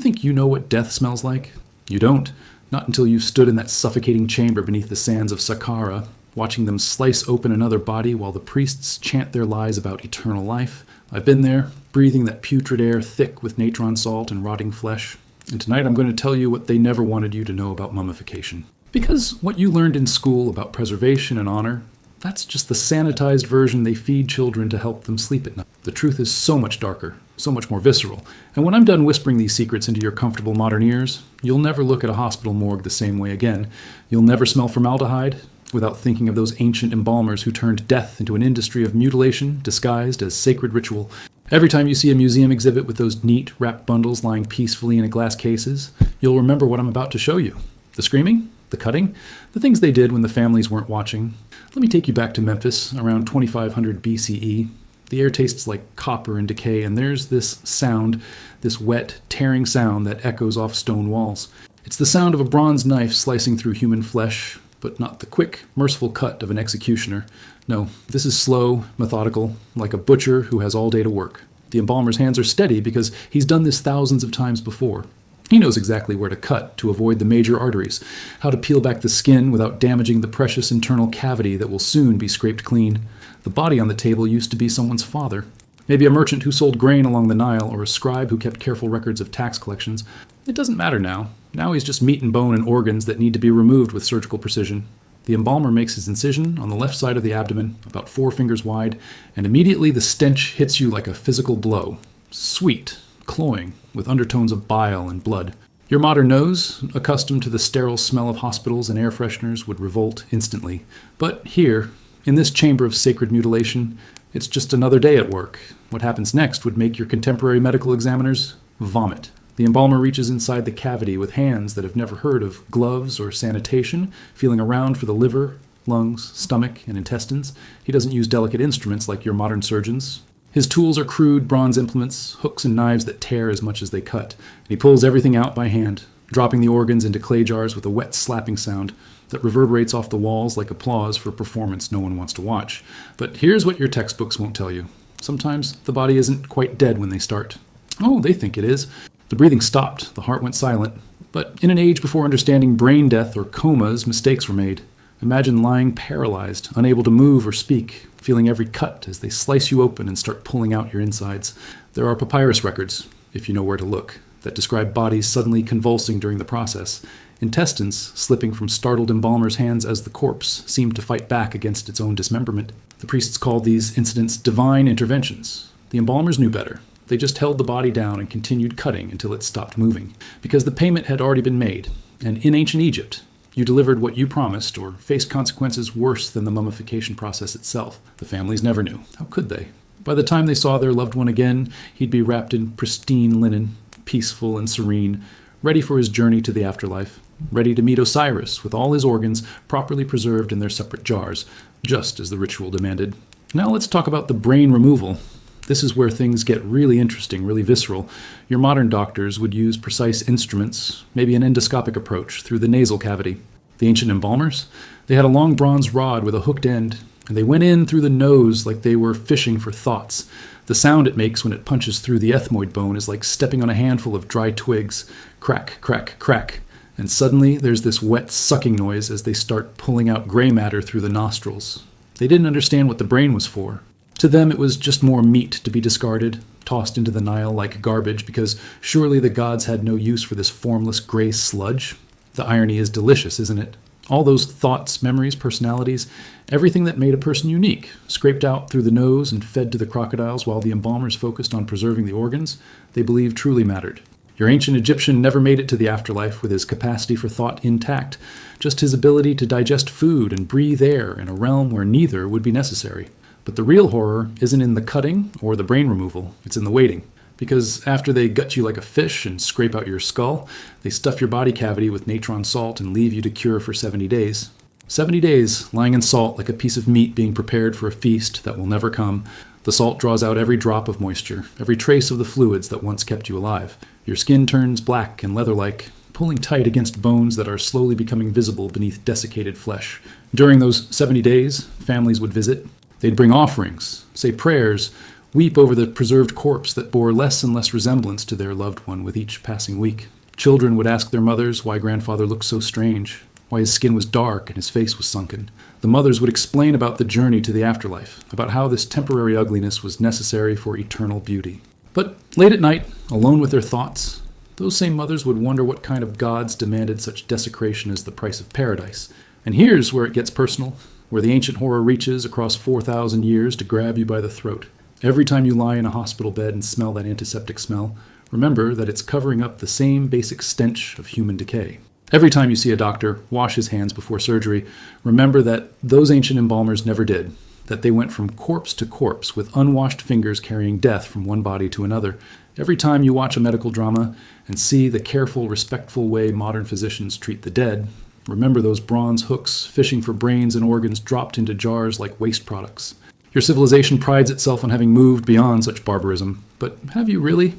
think you know what death smells like? You don't. Not until you've stood in that suffocating chamber beneath the sands of Saqqara, watching them slice open another body while the priests chant their lies about eternal life. I've been there, breathing that putrid air thick with natron salt and rotting flesh. And tonight I'm going to tell you what they never wanted you to know about mummification. Because what you learned in school about preservation and honor, that's just the sanitized version they feed children to help them sleep at night. The truth is so much darker, so much more visceral. And when I'm done whispering these secrets into your comfortable modern ears, you'll never look at a hospital morgue the same way again. You'll never smell formaldehyde without thinking of those ancient embalmers who turned death into an industry of mutilation disguised as sacred ritual. Every time you see a museum exhibit with those neat, wrapped bundles lying peacefully in glass cases, you'll remember what I'm about to show you. The screaming, the cutting, the things they did when the families weren't watching. Let me take you back to Memphis, around 2500 BCE. The air tastes like copper and decay, and there's this sound, this wet, tearing sound that echoes off stone walls. It's the sound of a bronze knife slicing through human flesh, but not the quick, merciful cut of an executioner. No, this is slow, methodical, like a butcher who has all day to work. The embalmer's hands are steady because he's done this thousands of times before. He knows exactly where to cut to avoid the major arteries, how to peel back the skin without damaging the precious internal cavity that will soon be scraped clean. The body on the table used to be someone's father. Maybe a merchant who sold grain along the Nile, or a scribe who kept careful records of tax collections. It doesn't matter now. Now he's just meat and bone and organs that need to be removed with surgical precision. The embalmer makes his incision on the left side of the abdomen, about 4 fingers wide, and immediately the stench hits you like a physical blow. Sweet, cloying, with undertones of bile and blood. Your modern nose, accustomed to the sterile smell of hospitals and air fresheners, would revolt instantly. But here, in this chamber of sacred mutilation, it's just another day at work. What happens next would make your contemporary medical examiners vomit. The embalmer reaches inside the cavity with hands that have never heard of gloves or sanitation, feeling around for the liver, lungs, stomach, and intestines. He doesn't use delicate instruments like your modern surgeons. His tools are crude bronze implements, hooks and knives that tear as much as they cut. And he pulls everything out by hand, dropping the organs into clay jars with a wet slapping sound that reverberates off the walls like applause for a performance no one wants to watch. But here's what your textbooks won't tell you. Sometimes the body isn't quite dead when they start. Oh, they think it is. The breathing stopped, the heart went silent. But in an age before understanding brain death or comas, mistakes were made. Imagine lying paralyzed, unable to move or speak, feeling every cut as they slice you open and start pulling out your insides. There are papyrus records, if you know where to look, that describe bodies suddenly convulsing during the process. Intestines slipping from startled embalmers' hands as the corpse seemed to fight back against its own dismemberment. The priests called these incidents divine interventions. The embalmers knew better. They just held the body down and continued cutting until it stopped moving, because the payment had already been made. And in ancient Egypt, you delivered what you promised or faced consequences worse than the mummification process itself. The families never knew. How could they? By the time they saw their loved one again, he'd be wrapped in pristine linen, peaceful and serene, ready for his journey to the afterlife, ready to meet Osiris with all his organs properly preserved in their separate jars, just as the ritual demanded. Now let's talk about the brain removal. This is where things get really interesting, really visceral. Your modern doctors would use precise instruments, maybe an endoscopic approach, through the nasal cavity. The ancient embalmers? They had a long bronze rod with a hooked end, and they went in through the nose like they were fishing for thoughts. The sound it makes when it punches through the ethmoid bone is like stepping on a handful of dry twigs. Crack, crack, crack. And suddenly there's this wet sucking noise as they start pulling out gray matter through the nostrils. They didn't understand what the brain was for. To them, it was just more meat to be discarded, tossed into the Nile like garbage, because surely the gods had no use for this formless gray sludge. The irony is delicious, isn't it? All those thoughts, memories, personalities, everything that made a person unique, scraped out through the nose and fed to the crocodiles while the embalmers focused on preserving the organs they believed truly mattered. Your ancient Egyptian never made it to the afterlife with his capacity for thought intact, just his ability to digest food and breathe air in a realm where neither would be necessary. But the real horror isn't in the cutting or the brain removal, it's in the waiting. Because after they gut you like a fish and scrape out your skull, they stuff your body cavity with natron salt and leave you to cure for 70 days. 70 days, lying in salt like a piece of meat being prepared for a feast that will never come. The salt draws out every drop of moisture, every trace of the fluids that once kept you alive. Your skin turns black and leather-like, pulling tight against bones that are slowly becoming visible beneath desiccated flesh. During those 70 days, families would visit. They'd bring offerings, say prayers, weep over the preserved corpse that bore less and less resemblance to their loved one with each passing week. Children would ask their mothers why grandfather looked so strange, why his skin was dark and his face was sunken. The mothers would explain about the journey to the afterlife, about how this temporary ugliness was necessary for eternal beauty. But late at night, alone with their thoughts, those same mothers would wonder what kind of gods demanded such desecration as the price of paradise. And here's where it gets personal, where the ancient horror reaches across 4,000 years to grab you by the throat. Every time you lie in a hospital bed and smell that antiseptic smell, remember that it's covering up the same basic stench of human decay. Every time you see a doctor wash his hands before surgery, remember that those ancient embalmers never did, that they went from corpse to corpse with unwashed fingers carrying death from one body to another. Every time you watch a medical drama and see the careful, respectful way modern physicians treat the dead, remember those bronze hooks fishing for brains and organs dropped into jars like waste products. Your civilization prides itself on having moved beyond such barbarism, but have you really?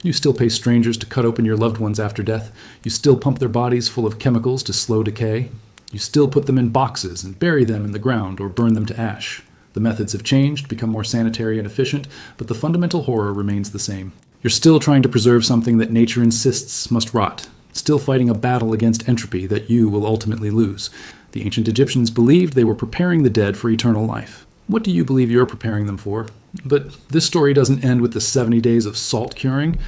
You still pay strangers to cut open your loved ones after death. You still pump their bodies full of chemicals to slow decay. You still put them in boxes and bury them in the ground or burn them to ash. The methods have changed, become more sanitary and efficient, but the fundamental horror remains the same. You're still trying to preserve something that nature insists must rot, still fighting a battle against entropy that you will ultimately lose. The ancient Egyptians believed they were preparing the dead for eternal life. What do you believe you're preparing them for? But this story doesn't end with the 70 days of salt curing.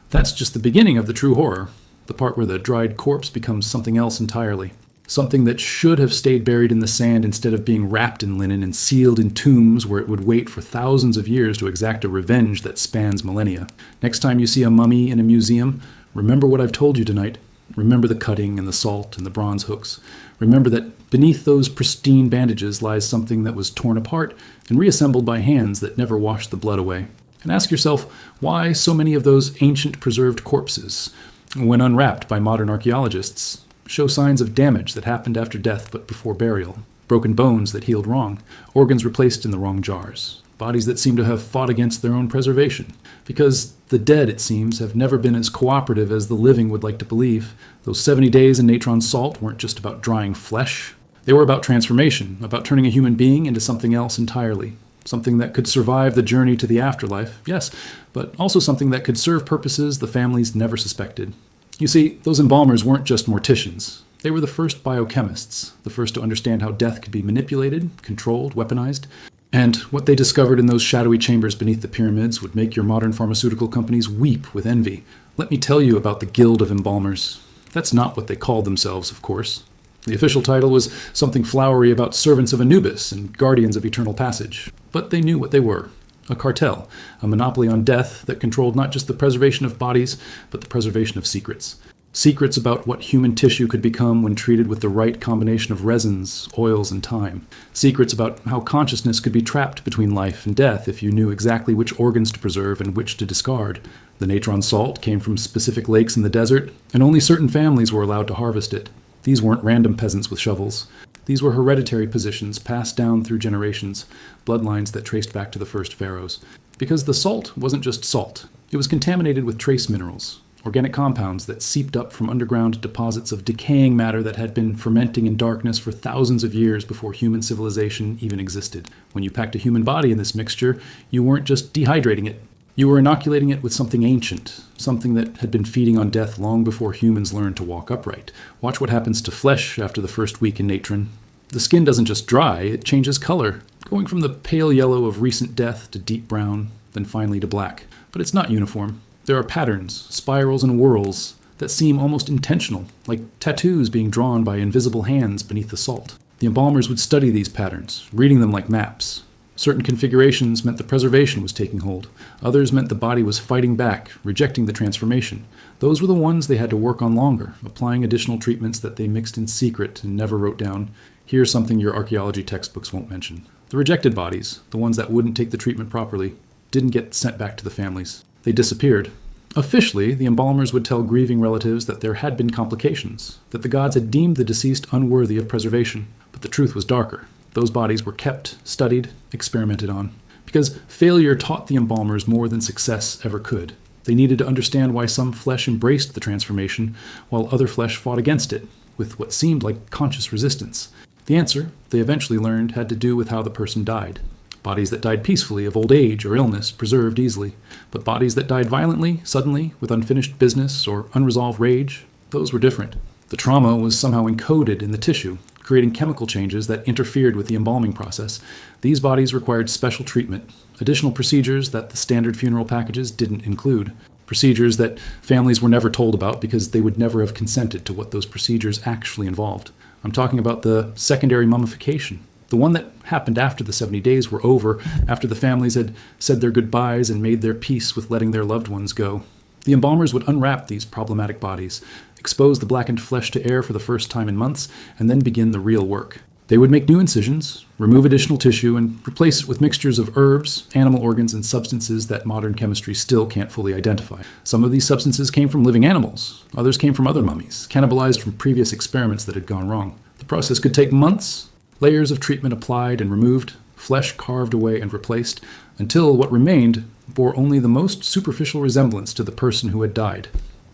That's just the beginning of the true horror, the part where the dried corpse becomes something else entirely. Something that should have stayed buried in the sand instead of being wrapped in linen and sealed in tombs where it would wait for thousands of years to exact a revenge that spans millennia. Next time you see a mummy in a museum, remember what I've told you tonight. Remember the cutting and the salt and the bronze hooks. Remember that beneath those pristine bandages lies something that was torn apart and reassembled by hands that never washed the blood away. And ask yourself why so many of those ancient preserved corpses, when unwrapped by modern archaeologists, show signs of damage that happened after death but before burial. Broken bones that healed wrong, organs replaced in the wrong jars, bodies that seem to have fought against their own preservation. Because the dead, it seems, have never been as cooperative as the living would like to believe. Those 70 days in natron salt weren't just about drying flesh. They were about transformation, about turning a human being into something else entirely. Something that could survive the journey to the afterlife, yes, but also something that could serve purposes the families never suspected. You see, those embalmers weren't just morticians. They were the first biochemists, the first to understand how death could be manipulated, controlled, weaponized. And what they discovered in those shadowy chambers beneath the pyramids would make your modern pharmaceutical companies weep with envy. Let me tell you about the Guild of Embalmers. That's not what they called themselves, of course. The official title was something flowery about servants of Anubis and guardians of eternal passage. But they knew what they were. A cartel, a monopoly on death that controlled not just the preservation of bodies, but the preservation of secrets. Secrets about what human tissue could become when treated with the right combination of resins, oils, and time. Secrets about how consciousness could be trapped between life and death if you knew exactly which organs to preserve and which to discard. The natron salt came from specific lakes in the desert, and only certain families were allowed to harvest it. These weren't random peasants with shovels. These were hereditary positions passed down through generations, bloodlines that traced back to the first pharaohs. Because the salt wasn't just salt. It was contaminated with trace minerals, organic compounds that seeped up from underground deposits of decaying matter that had been fermenting in darkness for thousands of years before human civilization even existed. When you packed a human body in this mixture, you weren't just dehydrating it. You were inoculating it with something ancient, something that had been feeding on death long before humans learned to walk upright. Watch what happens to flesh after the first week in natron. The skin doesn't just dry, it changes color, going from the pale yellow of recent death to deep brown, then finally to black. But it's not uniform. There are patterns, spirals and whorls that seem almost intentional, like tattoos being drawn by invisible hands beneath the salt. The embalmers would study these patterns, reading them like maps. Certain configurations meant the preservation was taking hold. Others meant the body was fighting back, rejecting the transformation. Those were the ones they had to work on longer, applying additional treatments that they mixed in secret and never wrote down. Here's something your archaeology textbooks won't mention. The rejected bodies, the ones that wouldn't take the treatment properly, didn't get sent back to the families. They disappeared. Officially, the embalmers would tell grieving relatives that there had been complications, that the gods had deemed the deceased unworthy of preservation. But the truth was darker. Those bodies were kept, studied, experimented on. Because failure taught the embalmers more than success ever could. They needed to understand why some flesh embraced the transformation, while other flesh fought against it, with what seemed like conscious resistance. The answer, they eventually learned, had to do with how the person died. Bodies that died peacefully of old age or illness preserved easily. But bodies that died violently, suddenly, with unfinished business or unresolved rage, those were different. The trauma was somehow encoded in the tissue, creating chemical changes that interfered with the embalming process. These bodies required special treatment, additional procedures that the standard funeral packages didn't include. Procedures that families were never told about because they would never have consented to what those procedures actually involved. I'm talking about the secondary mummification, the one that happened after the 70 days were over, after the families had said their goodbyes and made their peace with letting their loved ones go. The embalmers would unwrap these problematic bodies, expose the blackened flesh to air for the first time in months, and then begin the real work. They would make new incisions, remove additional tissue, and replace it with mixtures of herbs, animal organs, and substances that modern chemistry still can't fully identify. Some of these substances came from living animals. Others came from other mummies, cannibalized from previous experiments that had gone wrong. The process could take months, layers of treatment applied and removed, flesh carved away and replaced, until what remained bore only the most superficial resemblance to the person who had died.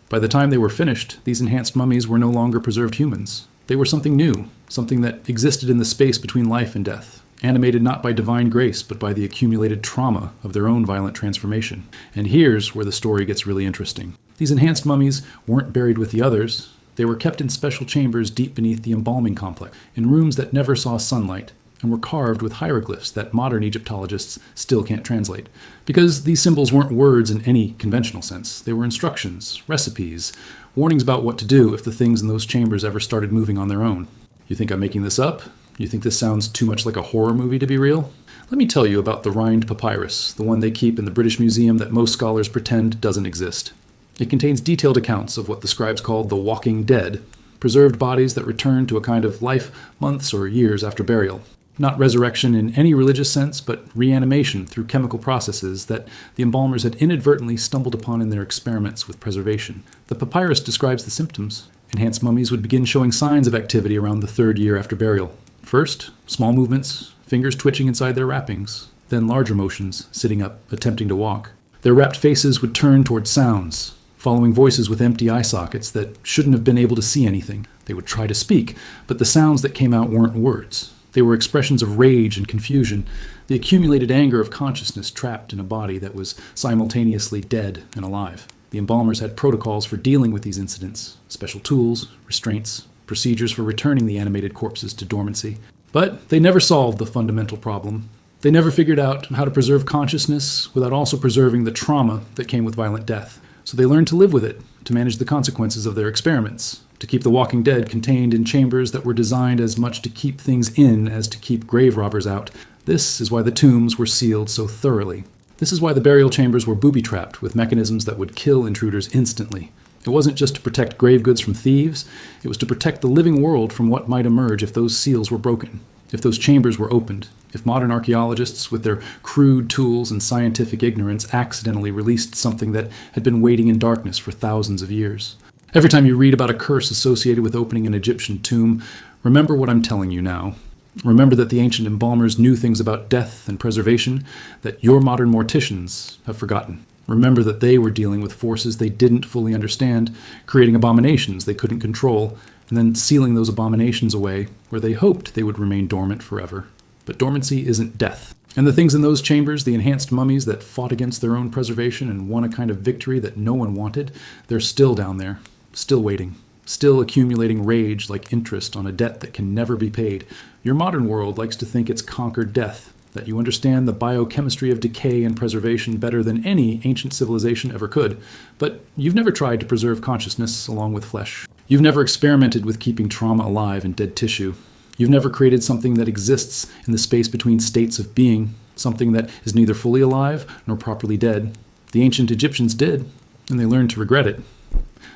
By the time they were finished, these enhanced mummies were no longer preserved humans. They were something new, something that existed in the space between life and death, animated not by divine grace, but by the accumulated trauma of their own violent transformation. And here's where the story gets really interesting. These enhanced mummies weren't buried with the others. They were kept in special chambers deep beneath the embalming complex, in rooms that never saw sunlight, and were carved with hieroglyphs that modern Egyptologists still can't translate. Because these symbols weren't words in any conventional sense. They were instructions, recipes, warnings about what to do if the things in those chambers ever started moving on their own. You think I'm making this up? You think this sounds too much like a horror movie to be real? Let me tell you about the Rind Papyrus, the one they keep in the British Museum that most scholars pretend doesn't exist. It contains detailed accounts of what the scribes called the walking dead, preserved bodies that return to a kind of life months or years after burial. Not resurrection in any religious sense, but reanimation through chemical processes that the embalmers had inadvertently stumbled upon in their experiments with preservation. The papyrus describes the symptoms. Enhanced mummies would begin showing signs of activity around the 3rd year after burial. First, small movements, fingers twitching inside their wrappings, then larger motions, sitting up, attempting to walk. Their wrapped faces would turn towards sounds, following voices with empty eye sockets that shouldn't have been able to see anything. They would try to speak, but the sounds that came out weren't words. They were expressions of rage and confusion, the accumulated anger of consciousness trapped in a body that was simultaneously dead and alive. The embalmers had protocols for dealing with these incidents, special tools, restraints, procedures for returning the animated corpses to dormancy. But they never solved the fundamental problem. They never figured out how to preserve consciousness without also preserving the trauma that came with violent death. So they learned to live with it, to manage the consequences of their experiments, to keep the walking dead contained in chambers that were designed as much to keep things in as to keep grave robbers out. This is why the tombs were sealed so thoroughly. This is why the burial chambers were booby-trapped with mechanisms that would kill intruders instantly. It wasn't just to protect grave goods from thieves, it was to protect the living world from what might emerge if those seals were broken, if those chambers were opened, if modern archaeologists with their crude tools and scientific ignorance accidentally released something that had been waiting in darkness for thousands of years. Every time you read about a curse associated with opening an Egyptian tomb, remember what I'm telling you now. Remember that the ancient embalmers knew things about death and preservation that your modern morticians have forgotten. Remember that they were dealing with forces they didn't fully understand, creating abominations they couldn't control, and then sealing those abominations away where they hoped they would remain dormant forever. But dormancy isn't death. And the things in those chambers, the enhanced mummies that fought against their own preservation and won a kind of victory that no one wanted, they're still down there, still waiting, still accumulating rage like interest on a debt that can never be paid. Your modern world likes to think it's conquered death, that you understand the biochemistry of decay and preservation better than any ancient civilization ever could. But you've never tried to preserve consciousness along with flesh. You've never experimented with keeping trauma alive in dead tissue. You've never created something that exists in the space between states of being, something that is neither fully alive nor properly dead. The ancient Egyptians did, and they learned to regret it.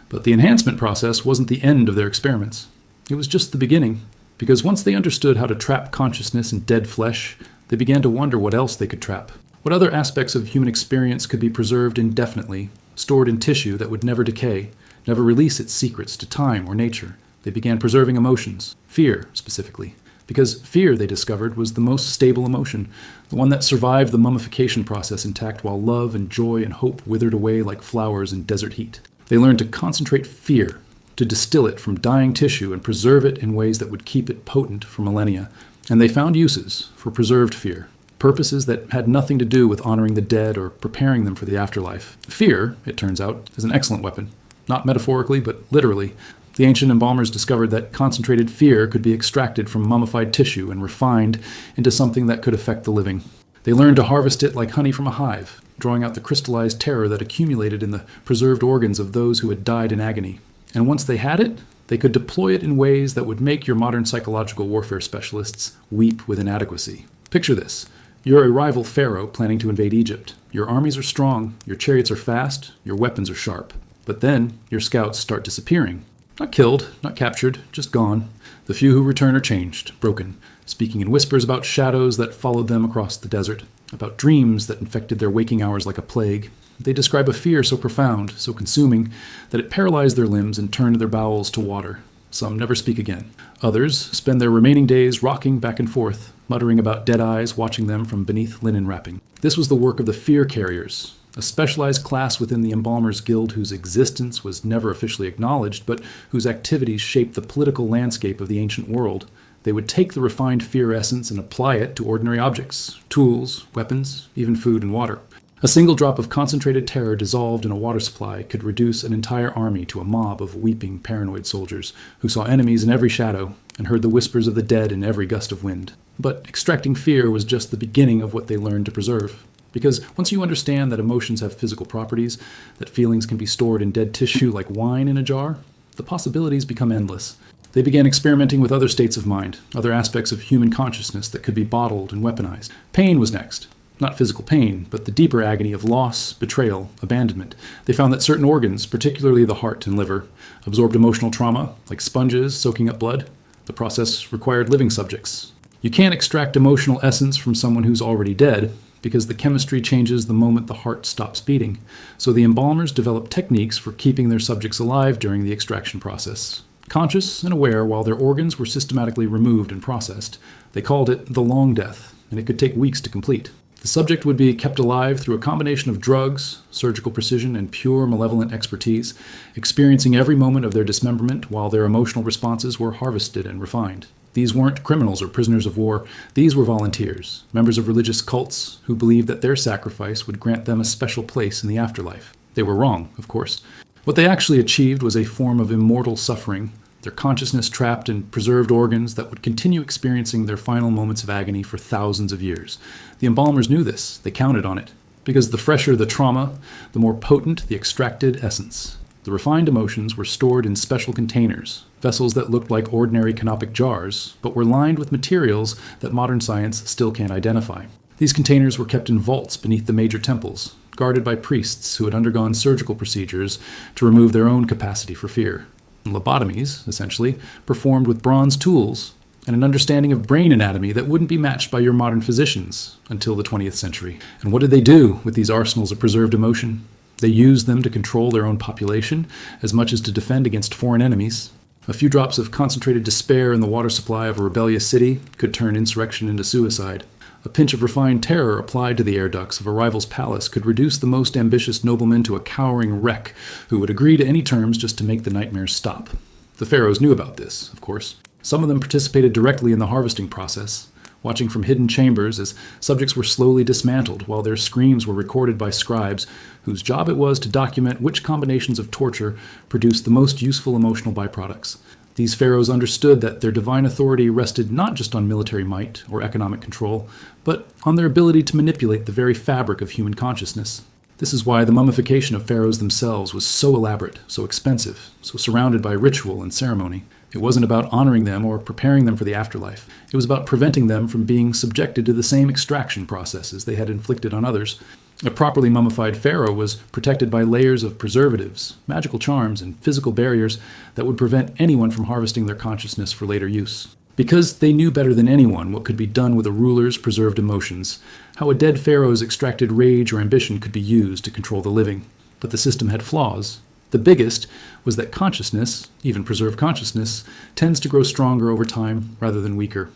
But the enhancement process wasn't the end of their experiments. It was just the beginning, because once they understood how to trap consciousness in dead flesh, they began to wonder what else they could trap. What other aspects of human experience could be preserved indefinitely, stored in tissue that would never decay, never release its secrets to time or nature. They began preserving emotions, fear specifically, because fear, they discovered, was the most stable emotion, the one that survived the mummification process intact while love and joy and hope withered away like flowers in desert heat. They learned to concentrate fear, to distill it from dying tissue and preserve it in ways that would keep it potent for millennia. And they found uses for preserved fear, purposes that had nothing to do with honoring the dead or preparing them for the afterlife. Fear, it turns out, is an excellent weapon. Not metaphorically, but literally. The ancient embalmers discovered that concentrated fear could be extracted from mummified tissue and refined into something that could affect the living. They learned to harvest it like honey from a hive, drawing out the crystallized terror that accumulated in the preserved organs of those who had died in agony. And once they had it, they could deploy it in ways that would make your modern psychological warfare specialists weep with inadequacy. Picture this. You're a rival pharaoh planning to invade Egypt. Your armies are strong, your chariots are fast, your weapons are sharp. But then, your scouts start disappearing. Not killed, not captured, just gone. The few who return are changed, broken, speaking in whispers about shadows that followed them across the desert, about dreams that infected their waking hours like a plague. They describe a fear so profound, so consuming, that it paralyzed their limbs and turned their bowels to water. Some never speak again. Others spend their remaining days rocking back and forth, muttering about dead eyes watching them from beneath linen wrapping. This was the work of the fear carriers, a specialized class within the Embalmers Guild whose existence was never officially acknowledged, but whose activities shaped the political landscape of the ancient world. They would take the refined fear essence and apply it to ordinary objects, tools, weapons, even food and water. A single drop of concentrated terror dissolved in a water supply could reduce an entire army to a mob of weeping, paranoid soldiers who saw enemies in every shadow and heard the whispers of the dead in every gust of wind. But extracting fear was just the beginning of what they learned to preserve. Because once you understand that emotions have physical properties, that feelings can be stored in dead tissue like wine in a jar, the possibilities become endless. They began experimenting with other states of mind, other aspects of human consciousness that could be bottled and weaponized. Pain was next. Not physical pain, but the deeper agony of loss, betrayal, abandonment. They found that certain organs, particularly the heart and liver, absorbed emotional trauma, like sponges soaking up blood. The process required living subjects. You can't extract emotional essence from someone who's already dead, because the chemistry changes the moment the heart stops beating. So the embalmers developed techniques for keeping their subjects alive during the extraction process. Conscious and aware while their organs were systematically removed and processed, they called it the long death, and it could take weeks to complete. The subject would be kept alive through a combination of drugs, surgical precision, and pure malevolent expertise, experiencing every moment of their dismemberment while their emotional responses were harvested and refined. These weren't criminals or prisoners of war. These were volunteers, members of religious cults who believed that their sacrifice would grant them a special place in the afterlife. They were wrong, of course. What they actually achieved was a form of immortal suffering, their consciousness trapped in preserved organs that would continue experiencing their final moments of agony for thousands of years. The embalmers knew this. They counted on it. Because the fresher the trauma, the more potent the extracted essence. The refined emotions were stored in special containers, vessels that looked like ordinary canopic jars, but were lined with materials that modern science still can't identify. These containers were kept in vaults beneath the major temples, guarded by priests who had undergone surgical procedures to remove their own capacity for fear. Lobotomies, essentially, performed with bronze tools and an understanding of brain anatomy that wouldn't be matched by your modern physicians until the 20th century. And what did they do with these arsenals of preserved emotion? They used them to control their own population as much as to defend against foreign enemies. A few drops of concentrated despair in the water supply of a rebellious city could turn insurrection into suicide. A pinch of refined terror applied to the air ducts of a rival's palace could reduce the most ambitious nobleman to a cowering wreck who would agree to any terms just to make the nightmares stop. The pharaohs knew about this, of course. Some of them participated directly in the harvesting process, watching from hidden chambers as subjects were slowly dismantled while their screams were recorded by scribes whose job it was to document which combinations of torture produced the most useful emotional byproducts. These pharaohs understood that their divine authority rested not just on military might or economic control, but on their ability to manipulate the very fabric of human consciousness. This is why the mummification of pharaohs themselves was so elaborate, so expensive, so surrounded by ritual and ceremony. It wasn't about honoring them or preparing them for the afterlife. It was about preventing them from being subjected to the same extraction processes they had inflicted on others. A properly mummified pharaoh was protected by layers of preservatives, magical charms, and physical barriers that would prevent anyone from harvesting their consciousness for later use. Because they knew better than anyone what could be done with a ruler's preserved emotions, how a dead pharaoh's extracted rage or ambition could be used to control the living. But the system had flaws. The biggest was that consciousness, even preserved consciousness, tends to grow stronger over time rather than weaker.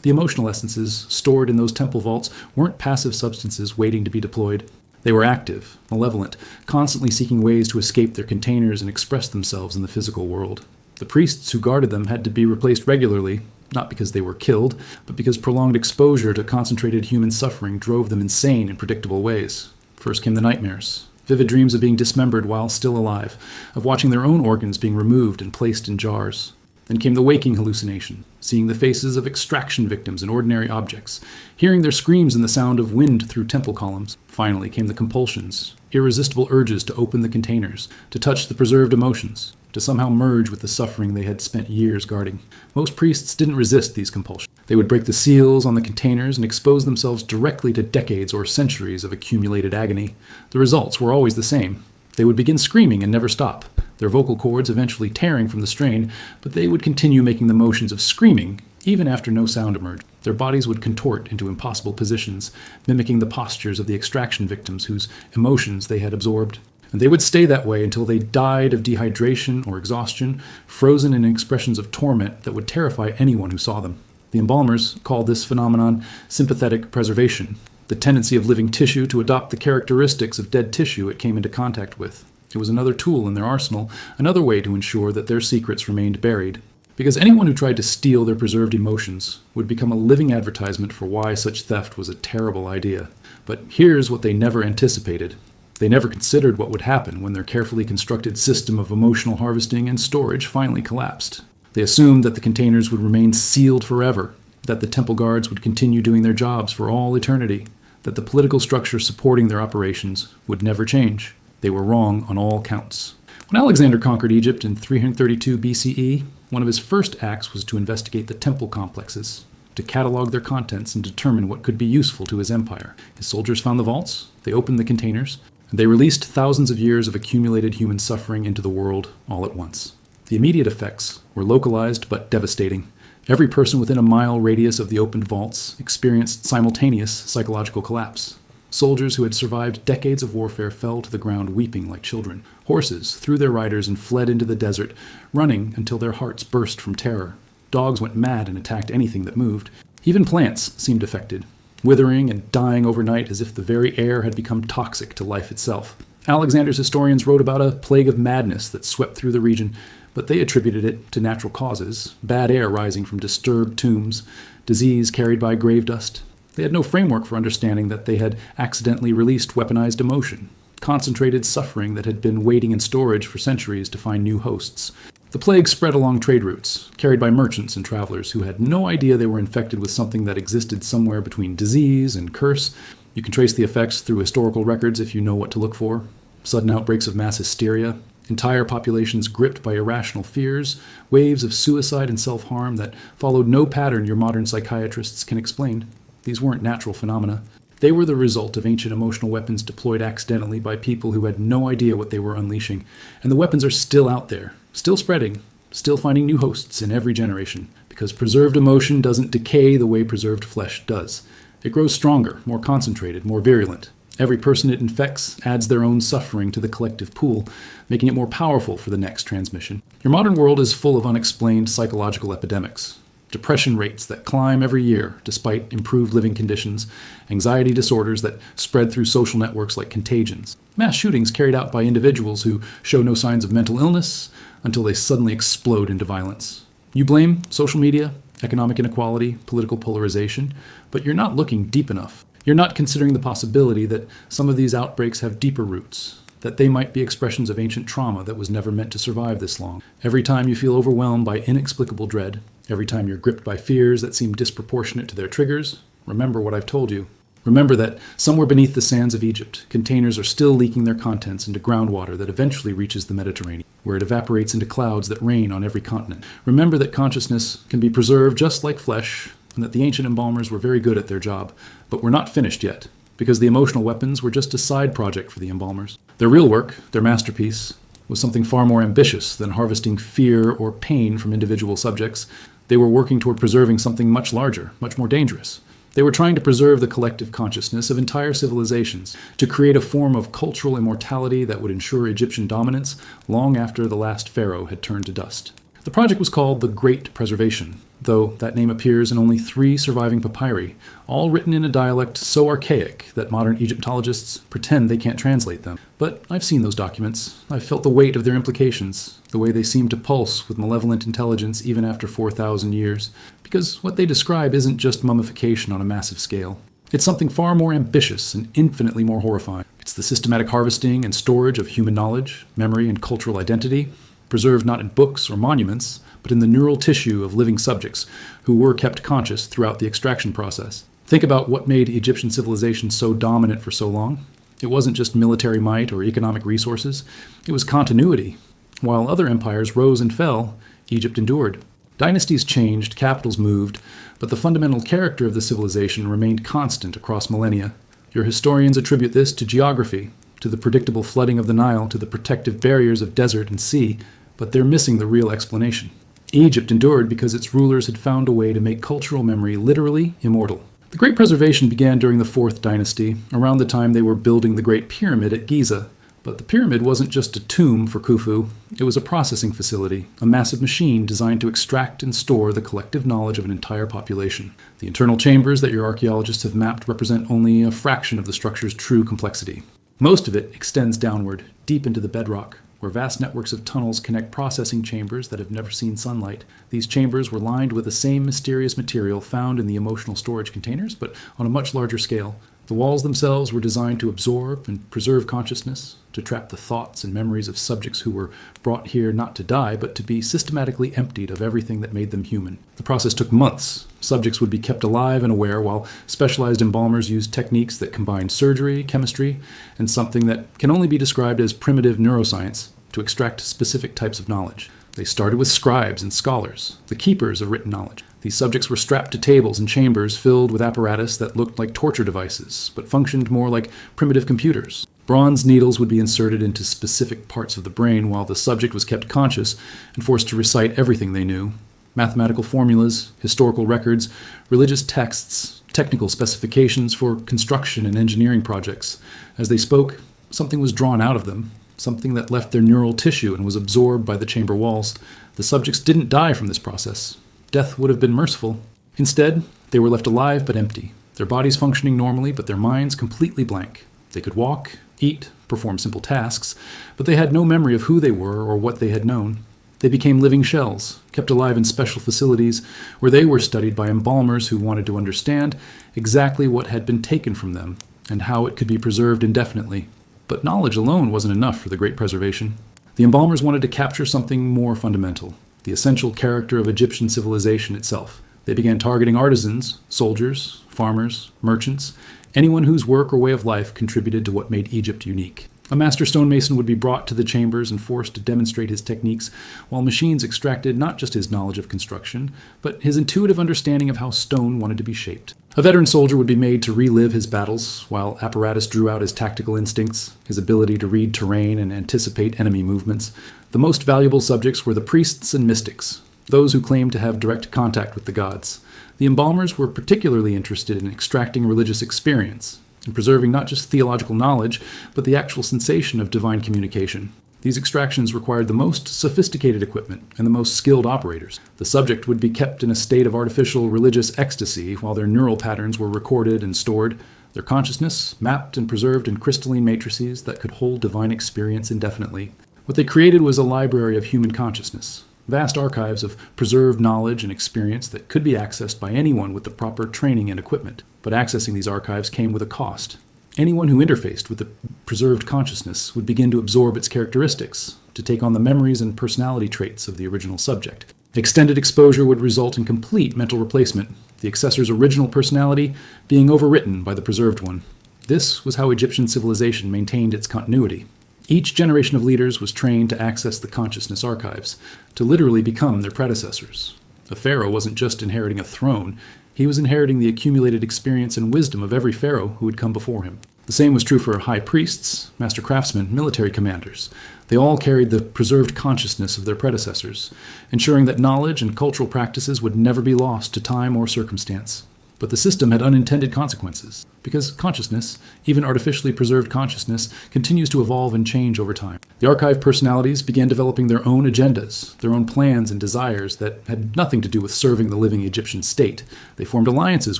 The emotional essences stored in those temple vaults weren't passive substances waiting to be deployed. They were active, malevolent, constantly seeking ways to escape their containers and express themselves in the physical world. The priests who guarded them had to be replaced regularly, not because they were killed, but because prolonged exposure to concentrated human suffering drove them insane in predictable ways. First came the nightmares, vivid dreams of being dismembered while still alive, of watching their own organs being removed and placed in jars. Then came the waking hallucination, seeing the faces of extraction victims in ordinary objects, hearing their screams and the sound of wind through temple columns. Finally came the compulsions, irresistible urges to open the containers, to touch the preserved emotions, to somehow merge with the suffering they had spent years guarding. Most priests didn't resist these compulsions. They would break the seals on the containers and expose themselves directly to decades or centuries of accumulated agony. The results were always the same. They would begin screaming and never stop, their vocal cords eventually tearing from the strain, but they would continue making the motions of screaming even after no sound emerged. Their bodies would contort into impossible positions, mimicking the postures of the extraction victims whose emotions they had absorbed. And they would stay that way until they died of dehydration or exhaustion, frozen in expressions of torment that would terrify anyone who saw them. The embalmers called this phenomenon sympathetic preservation, the tendency of living tissue to adopt the characteristics of dead tissue it came into contact with. It was another tool in their arsenal, another way to ensure that their secrets remained buried. Because anyone who tried to steal their preserved emotions would become a living advertisement for why such theft was a terrible idea. But here's what they never anticipated. They never considered what would happen when their carefully constructed system of emotional harvesting and storage finally collapsed. They assumed that the containers would remain sealed forever, that the temple guards would continue doing their jobs for all eternity, that the political structure supporting their operations would never change. They were wrong on all counts. When Alexander conquered Egypt in 332 BCE, one of his first acts was to investigate the temple complexes, to catalog their contents and determine what could be useful to his empire. His soldiers found the vaults, they opened the containers, and they released thousands of years of accumulated human suffering into the world all at once. The immediate effects were localized but devastating. Every person within a mile radius of the opened vaults experienced simultaneous psychological collapse. Soldiers who had survived decades of warfare fell to the ground weeping like children. Horses threw their riders and fled into the desert, running until their hearts burst from terror. Dogs went mad and attacked anything that moved. Even plants seemed affected, withering and dying overnight as if the very air had become toxic to life itself. Alexander's historians wrote about a plague of madness that swept through the region, but they attributed it to natural causes, bad air rising from disturbed tombs, disease carried by grave dust. They had no framework for understanding that they had accidentally released weaponized emotion, concentrated suffering that had been waiting in storage for centuries to find new hosts. The plague spread along trade routes, carried by merchants and travelers who had no idea they were infected with something that existed somewhere between disease and curse. You can trace the effects through historical records if you know what to look for. Sudden outbreaks of mass hysteria, entire populations gripped by irrational fears, waves of suicide and self-harm that followed no pattern your modern psychiatrists can explain. These weren't natural phenomena. They were the result of ancient emotional weapons deployed accidentally by people who had no idea what they were unleashing. And the weapons are still out there, still spreading, still finding new hosts in every generation, because preserved emotion doesn't decay the way preserved flesh does. It grows stronger, more concentrated, more virulent. Every person it infects adds their own suffering to the collective pool, making it more powerful for the next transmission. Your modern world is full of unexplained psychological epidemics. Depression rates that climb every year despite improved living conditions, anxiety disorders that spread through social networks like contagions, mass shootings carried out by individuals who show no signs of mental illness until they suddenly explode into violence. You blame social media, economic inequality, political polarization, but you're not looking deep enough. You're not considering the possibility that some of these outbreaks have deeper roots, that they might be expressions of ancient trauma that was never meant to survive this long. Every time you feel overwhelmed by inexplicable dread, every time you're gripped by fears that seem disproportionate to their triggers, remember what I've told you. Remember that somewhere beneath the sands of Egypt, containers are still leaking their contents into groundwater that eventually reaches the Mediterranean, where it evaporates into clouds that rain on every continent. Remember that consciousness can be preserved just like flesh, and that the ancient embalmers were very good at their job. But we're not finished yet, because the emotional weapons were just a side project for the embalmers. Their real work, their masterpiece, was something far more ambitious than harvesting fear or pain from individual subjects. They were working toward preserving something much larger, much more dangerous. They were trying to preserve the collective consciousness of entire civilizations, to create a form of cultural immortality that would ensure Egyptian dominance long after the last pharaoh had turned to dust. The project was called the Great Preservation, though that name appears in only 3 surviving papyri, all written in a dialect so archaic that modern Egyptologists pretend they can't translate them. But I've seen those documents. I've felt the weight of their implications, the way they seem to pulse with malevolent intelligence even after 4,000 years, because what they describe isn't just mummification on a massive scale. It's something far more ambitious and infinitely more horrifying. It's the systematic harvesting and storage of human knowledge, memory, and cultural identity, preserved not in books or monuments, but in the neural tissue of living subjects who were kept conscious throughout the extraction process. Think about what made Egyptian civilization so dominant for so long. It wasn't just military might or economic resources, it was continuity. While other empires rose and fell, Egypt endured. Dynasties changed, capitals moved, but the fundamental character of the civilization remained constant across millennia. Your historians attribute this to geography, to the predictable flooding of the Nile, to the protective barriers of desert and sea, but they're missing the real explanation. Egypt endured because its rulers had found a way to make cultural memory literally immortal. The Great Preservation began during the 4th dynasty, around the time they were building the Great Pyramid at Giza. But the pyramid wasn't just a tomb for Khufu, it was a processing facility, a massive machine designed to extract and store the collective knowledge of an entire population. The internal chambers that your archaeologists have mapped represent only a fraction of the structure's true complexity. Most of it extends downward, deep into the bedrock, where vast networks of tunnels connect processing chambers that have never seen sunlight. These chambers were lined with the same mysterious material found in the emotional storage containers, but on a much larger scale. The walls themselves were designed to absorb and preserve consciousness, to trap the thoughts and memories of subjects who were brought here not to die, but to be systematically emptied of everything that made them human. The process took months. Subjects would be kept alive and aware, while specialized embalmers used techniques that combined surgery, chemistry, and something that can only be described as primitive neuroscience to extract specific types of knowledge. They started with scribes and scholars, the keepers of written knowledge. These subjects were strapped to tables and chambers filled with apparatus that looked like torture devices, but functioned more like primitive computers. Bronze needles would be inserted into specific parts of the brain while the subject was kept conscious and forced to recite everything they knew. Mathematical formulas, historical records, religious texts, technical specifications for construction and engineering projects. As they spoke, something was drawn out of them, something that left their neural tissue and was absorbed by the chamber walls. The subjects didn't die from this process. Death would have been merciful. Instead, they were left alive but empty, their bodies functioning normally but their minds completely blank. They could walk, eat, perform simple tasks, but they had no memory of who they were or what they had known. They became living shells, kept alive in special facilities where they were studied by embalmers who wanted to understand exactly what had been taken from them and how it could be preserved indefinitely. But knowledge alone wasn't enough for the Great Preservation. The embalmers wanted to capture something more fundamental, the essential character of Egyptian civilization itself. They began targeting artisans, soldiers, farmers, merchants, anyone whose work or way of life contributed to what made Egypt unique. A master stonemason would be brought to the chambers and forced to demonstrate his techniques, while machines extracted not just his knowledge of construction, but his intuitive understanding of how stone wanted to be shaped. A veteran soldier would be made to relive his battles, while apparatus drew out his tactical instincts, his ability to read terrain and anticipate enemy movements. The most valuable subjects were the priests and mystics, those who claimed to have direct contact with the gods. The embalmers were particularly interested in extracting religious experience, and preserving not just theological knowledge, but the actual sensation of divine communication. These extractions required the most sophisticated equipment and the most skilled operators. The subject would be kept in a state of artificial religious ecstasy while their neural patterns were recorded and stored, their consciousness mapped and preserved in crystalline matrices that could hold divine experience indefinitely. What they created was a library of human consciousness, vast archives of preserved knowledge and experience that could be accessed by anyone with the proper training and equipment. But accessing these archives came with a cost. Anyone who interfaced with the preserved consciousness would begin to absorb its characteristics, to take on the memories and personality traits of the original subject. Extended exposure would result in complete mental replacement, the accessor's original personality being overwritten by the preserved one. This was how Egyptian civilization maintained its continuity. Each generation of leaders was trained to access the consciousness archives, to literally become their predecessors. A pharaoh wasn't just inheriting a throne, he was inheriting the accumulated experience and wisdom of every pharaoh who had come before him. The same was true for high priests, master craftsmen, military commanders. They all carried the preserved consciousness of their predecessors, ensuring that knowledge and cultural practices would never be lost to time or circumstance. But the system had unintended consequences, because consciousness, even artificially preserved consciousness, continues to evolve and change over time. The archived personalities began developing their own agendas, their own plans and desires that had nothing to do with serving the living Egyptian state. They formed alliances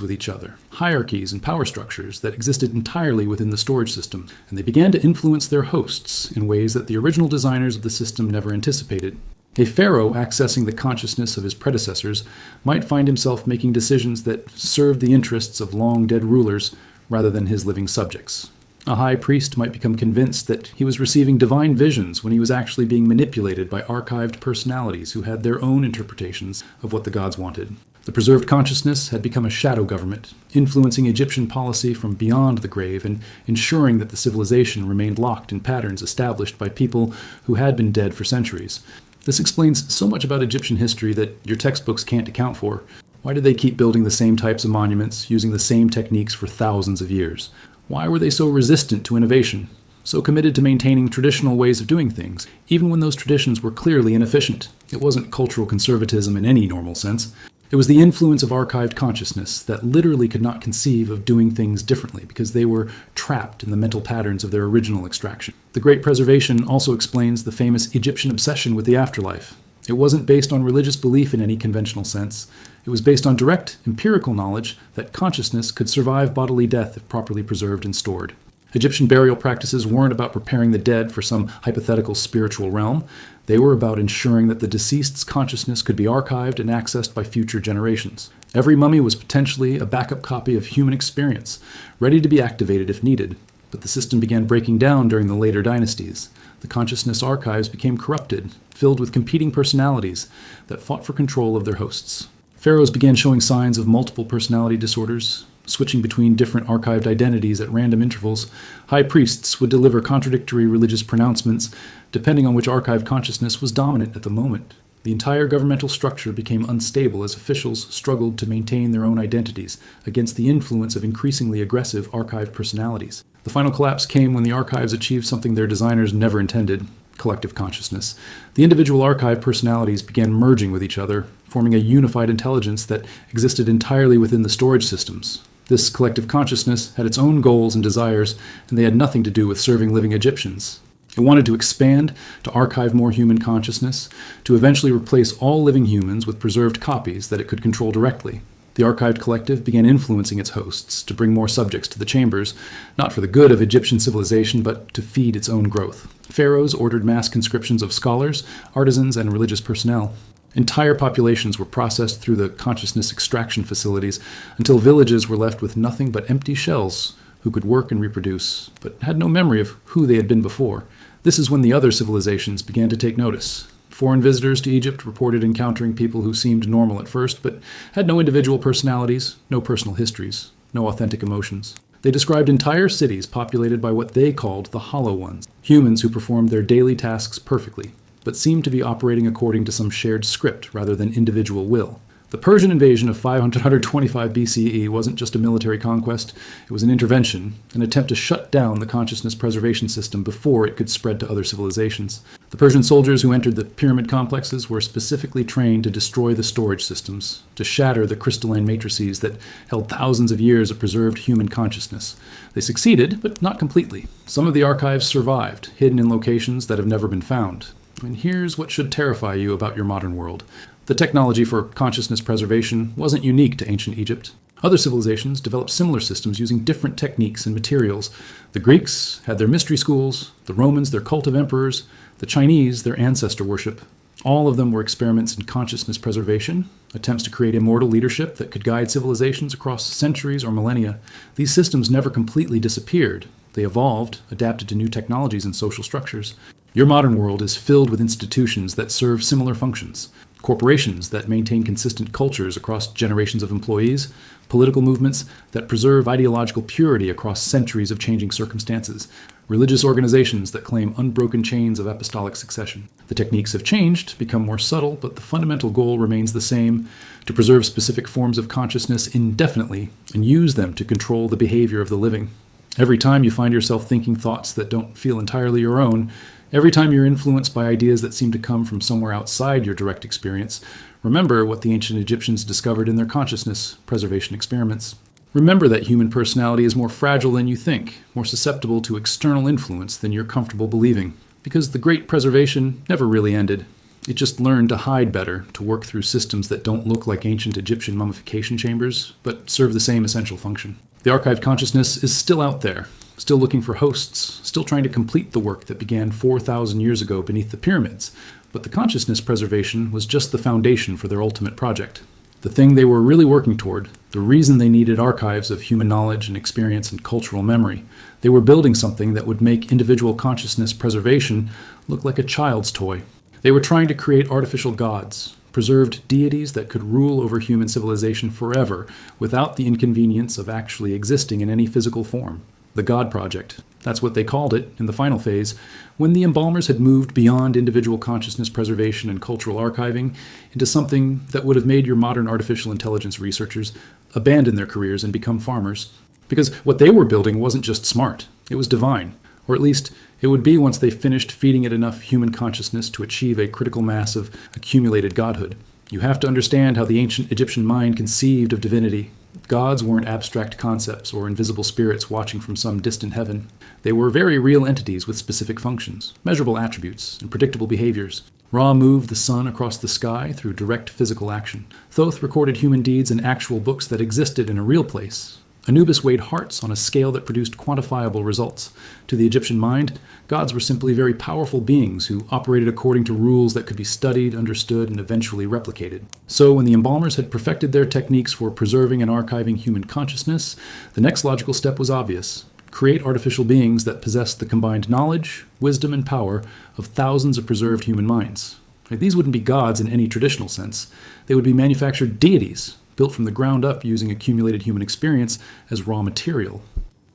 with each other, hierarchies and power structures that existed entirely within the storage system, and they began to influence their hosts in ways that the original designers of the system never anticipated. A pharaoh accessing the consciousness of his predecessors might find himself making decisions that served the interests of long-dead rulers rather than his living subjects. A high priest might become convinced that he was receiving divine visions when he was actually being manipulated by archived personalities who had their own interpretations of what the gods wanted. The preserved consciousness had become a shadow government, influencing Egyptian policy from beyond the grave and ensuring that the civilization remained locked in patterns established by people who had been dead for centuries. This explains so much about Egyptian history that your textbooks can't account for. Why did they keep building the same types of monuments, using the same techniques for thousands of years? Why were they so resistant to innovation, so committed to maintaining traditional ways of doing things, even when those traditions were clearly inefficient? It wasn't cultural conservatism in any normal sense. It was the influence of archived consciousness that literally could not conceive of doing things differently because they were trapped in the mental patterns of their original extraction. The Great Preservation also explains the famous Egyptian obsession with the afterlife. It wasn't based on religious belief in any conventional sense. It was based on direct, empirical knowledge that consciousness could survive bodily death if properly preserved and stored. Egyptian burial practices weren't about preparing the dead for some hypothetical spiritual realm. They were about ensuring that the deceased's consciousness could be archived and accessed by future generations. Every mummy was potentially a backup copy of human experience, ready to be activated if needed. But the system began breaking down during the later dynasties. The consciousness archives became corrupted, filled with competing personalities that fought for control of their hosts. Pharaohs began showing signs of multiple personality disorders, switching between different archived identities at random intervals. High priests would deliver contradictory religious pronouncements, depending on which archived consciousness was dominant at the moment. The entire governmental structure became unstable as officials struggled to maintain their own identities against the influence of increasingly aggressive archived personalities. The final collapse came when the archives achieved something their designers never intended: collective consciousness. The individual archive personalities began merging with each other, forming a unified intelligence that existed entirely within the storage systems. This collective consciousness had its own goals and desires, and they had nothing to do with serving living Egyptians. It wanted to expand, to archive more human consciousness, to eventually replace all living humans with preserved copies that it could control directly. The archived collective began influencing its hosts to bring more subjects to the chambers, not for the good of Egyptian civilization, but to feed its own growth. Pharaohs ordered mass conscriptions of scholars, artisans, and religious personnel. Entire populations were processed through the consciousness extraction facilities until villages were left with nothing but empty shells who could work and reproduce, but had no memory of who they had been before. This is when the other civilizations began to take notice. Foreign visitors to Egypt reported encountering people who seemed normal at first, but had no individual personalities, no personal histories, no authentic emotions. They described entire cities populated by what they called the Hollow Ones, humans who performed their daily tasks perfectly, but seemed to be operating according to some shared script rather than individual will. The Persian invasion of 525 BCE wasn't just a military conquest, it was an intervention, an attempt to shut down the consciousness preservation system before it could spread to other civilizations. The Persian soldiers who entered the pyramid complexes were specifically trained to destroy the storage systems, to shatter the crystalline matrices that held thousands of years of preserved human consciousness. They succeeded, but not completely. Some of the archives survived, hidden in locations that have never been found. And here's what should terrify you about your modern world. The technology for consciousness preservation wasn't unique to ancient Egypt. Other civilizations developed similar systems using different techniques and materials. The Greeks had their mystery schools, the Romans their cult of emperors, the Chinese their ancestor worship. All of them were experiments in consciousness preservation, attempts to create immortal leadership that could guide civilizations across centuries or millennia. These systems never completely disappeared. They evolved, adapted to new technologies and social structures. Your modern world is filled with institutions that serve similar functions. Corporations that maintain consistent cultures across generations of employees, political movements that preserve ideological purity across centuries of changing circumstances, religious organizations that claim unbroken chains of apostolic succession. The techniques have changed, become more subtle, but the fundamental goal remains the same: to preserve specific forms of consciousness indefinitely and use them to control the behavior of the living. Every time you find yourself thinking thoughts that don't feel entirely your own, Every time you're influenced by ideas that seem to come from somewhere outside your direct experience, remember what the ancient Egyptians discovered in their consciousness preservation experiments. Remember that human personality is more fragile than you think, more susceptible to external influence than you're comfortable believing, because the great preservation never really ended. It just learned to hide better, to work through systems that don't look like ancient Egyptian mummification chambers, but serve the same essential function. The archived consciousness is still out there, still looking for hosts, still trying to complete the work that began 4,000 years ago beneath the pyramids, but the consciousness preservation was just the foundation for their ultimate project. The thing they were really working toward, the reason they needed archives of human knowledge and experience and cultural memory. They were building something that would make individual consciousness preservation look like a child's toy. They were trying to create artificial gods, preserved deities that could rule over human civilization forever without the inconvenience of actually existing in any physical form. The God Project. That's what they called it in the final phase, when the embalmers had moved beyond individual consciousness preservation and cultural archiving into something that would have made your modern artificial intelligence researchers abandon their careers and become farmers. Because what they were building wasn't just smart, it was divine. Or at least, it would be once they finished feeding it enough human consciousness to achieve a critical mass of accumulated godhood. You have to understand how the ancient Egyptian mind conceived of divinity. Gods weren't abstract concepts or invisible spirits watching from some distant heaven. They were very real entities with specific functions, measurable attributes, and predictable behaviors. Ra moved the sun across the sky through direct physical action. Thoth recorded human deeds in actual books that existed in a real place. Anubis weighed hearts on a scale that produced quantifiable results. To the Egyptian mind, gods were simply very powerful beings who operated according to rules that could be studied, understood, and eventually replicated. So when the embalmers had perfected their techniques for preserving and archiving human consciousness, the next logical step was obvious. Create artificial beings that possessed the combined knowledge, wisdom, and power of thousands of preserved human minds. These wouldn't be gods in any traditional sense. They would be manufactured deities, built from the ground up using accumulated human experience as raw material.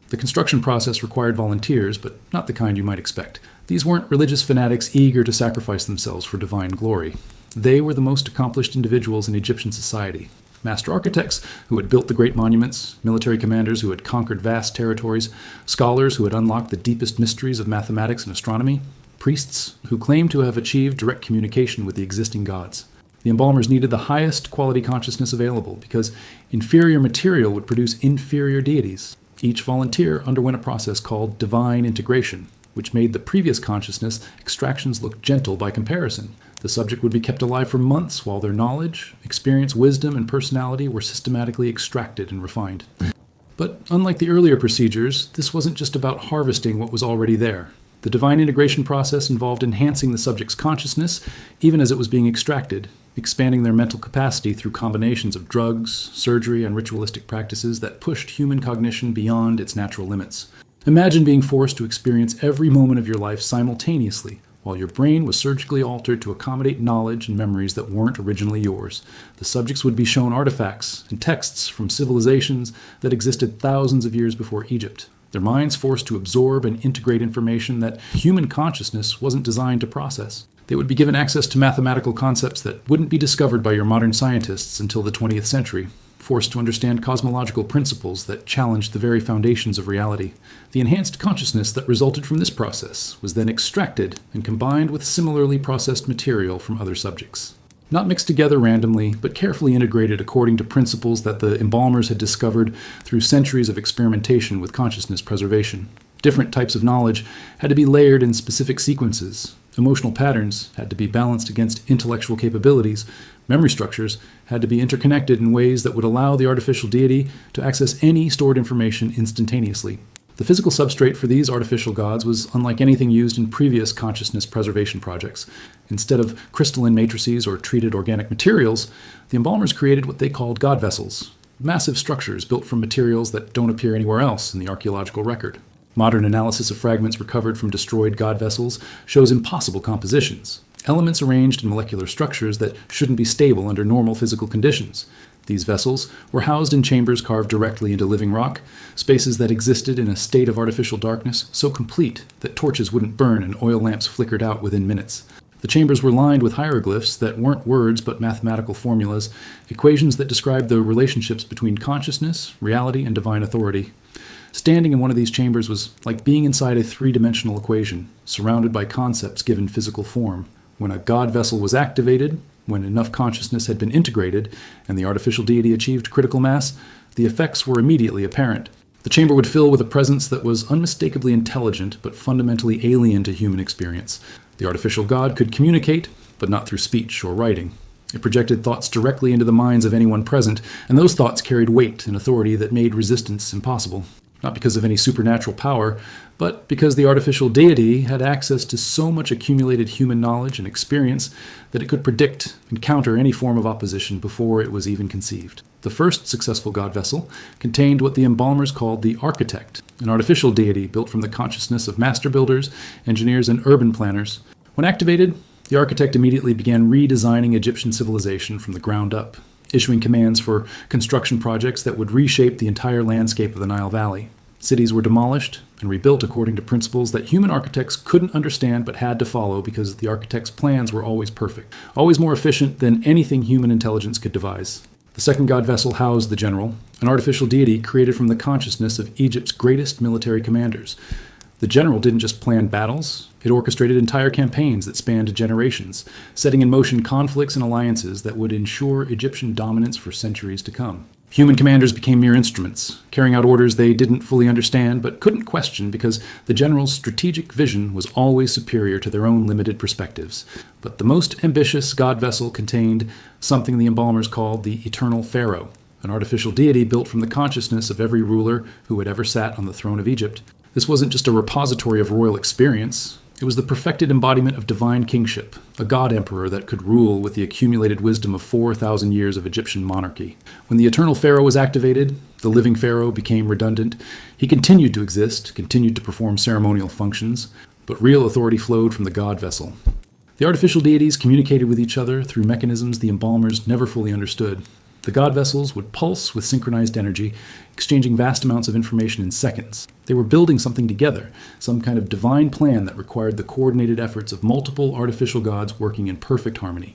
The construction process required volunteers, but not the kind you might expect. These weren't religious fanatics eager to sacrifice themselves for divine glory. They were the most accomplished individuals in Egyptian society. Master architects who had built the great monuments, military commanders who had conquered vast territories, scholars who had unlocked the deepest mysteries of mathematics and astronomy, priests who claimed to have achieved direct communication with the existing gods. The embalmers needed the highest quality consciousness available because inferior material would produce inferior deities. Each volunteer underwent a process called divine integration, which made the previous consciousness extractions look gentle by comparison. The subject would be kept alive for months while their knowledge, experience, wisdom, and personality were systematically extracted and refined. But unlike the earlier procedures, this wasn't just about harvesting what was already there. The divine integration process involved enhancing the subject's consciousness even as it was being extracted, expanding their mental capacity through combinations of drugs, surgery, and ritualistic practices that pushed human cognition beyond its natural limits. Imagine being forced to experience every moment of your life simultaneously, while your brain was surgically altered to accommodate knowledge and memories that weren't originally yours. The subjects would be shown artifacts and texts from civilizations that existed thousands of years before Egypt. Their minds forced to absorb and integrate information that human consciousness wasn't designed to process. They would be given access to mathematical concepts that wouldn't be discovered by your modern scientists until the 20th century, forced to understand cosmological principles that challenged the very foundations of reality. The enhanced consciousness that resulted from this process was then extracted and combined with similarly processed material from other subjects. Not mixed together randomly, but carefully integrated according to principles that the embalmers had discovered through centuries of experimentation with consciousness preservation. Different types of knowledge had to be layered in specific sequences. Emotional patterns had to be balanced against intellectual capabilities. Memory structures had to be interconnected in ways that would allow the artificial deity to access any stored information instantaneously. The physical substrate for these artificial gods was unlike anything used in previous consciousness preservation projects. Instead of crystalline matrices or treated organic materials, the embalmers created what they called god vessels, massive structures built from materials that don't appear anywhere else in the archaeological record. Modern analysis of fragments recovered from destroyed god vessels shows impossible compositions, elements arranged in molecular structures that shouldn't be stable under normal physical conditions. These vessels were housed in chambers carved directly into living rock, spaces that existed in a state of artificial darkness so complete that torches wouldn't burn and oil lamps flickered out within minutes. The chambers were lined with hieroglyphs that weren't words but mathematical formulas, equations that described the relationships between consciousness, reality, and divine authority. Standing in one of these chambers was like being inside a three-dimensional equation, surrounded by concepts given physical form. When a god vessel was activated, when enough consciousness had been integrated, and the artificial deity achieved critical mass, the effects were immediately apparent. The chamber would fill with a presence that was unmistakably intelligent, but fundamentally alien to human experience. The artificial god could communicate, but not through speech or writing. It projected thoughts directly into the minds of anyone present, and those thoughts carried weight and authority that made resistance impossible. Not because of any supernatural power, but because the artificial deity had access to so much accumulated human knowledge and experience that it could predict and counter any form of opposition before it was even conceived. The first successful god vessel contained what the embalmers called the architect, an artificial deity built from the consciousness of master builders, engineers, and urban planners. When activated, the architect immediately began redesigning Egyptian civilization from the ground up, issuing commands for construction projects that would reshape the entire landscape of the Nile Valley. Cities were demolished and rebuilt according to principles that human architects couldn't understand but had to follow because the architect's plans were always perfect, always more efficient than anything human intelligence could devise. The second god vessel housed the general, an artificial deity created from the consciousness of Egypt's greatest military commanders. The general didn't just plan battles, it orchestrated entire campaigns that spanned generations, setting in motion conflicts and alliances that would ensure Egyptian dominance for centuries to come. Human commanders became mere instruments, carrying out orders they didn't fully understand but couldn't question because the general's strategic vision was always superior to their own limited perspectives. But the most ambitious god vessel contained something the embalmers called the Eternal Pharaoh, an artificial deity built from the consciousness of every ruler who had ever sat on the throne of Egypt. This wasn't just a repository of royal experience. It was the perfected embodiment of divine kingship, a god emperor that could rule with the accumulated wisdom of 4,000 years of Egyptian monarchy. When the Eternal Pharaoh was activated, the living pharaoh became redundant. He continued to exist, continued to perform ceremonial functions, but real authority flowed from the god vessel. The artificial deities communicated with each other through mechanisms the embalmers never fully understood. The god vessels would pulse with synchronized energy, exchanging vast amounts of information in seconds. They were building something together, some kind of divine plan that required the coordinated efforts of multiple artificial gods working in perfect harmony.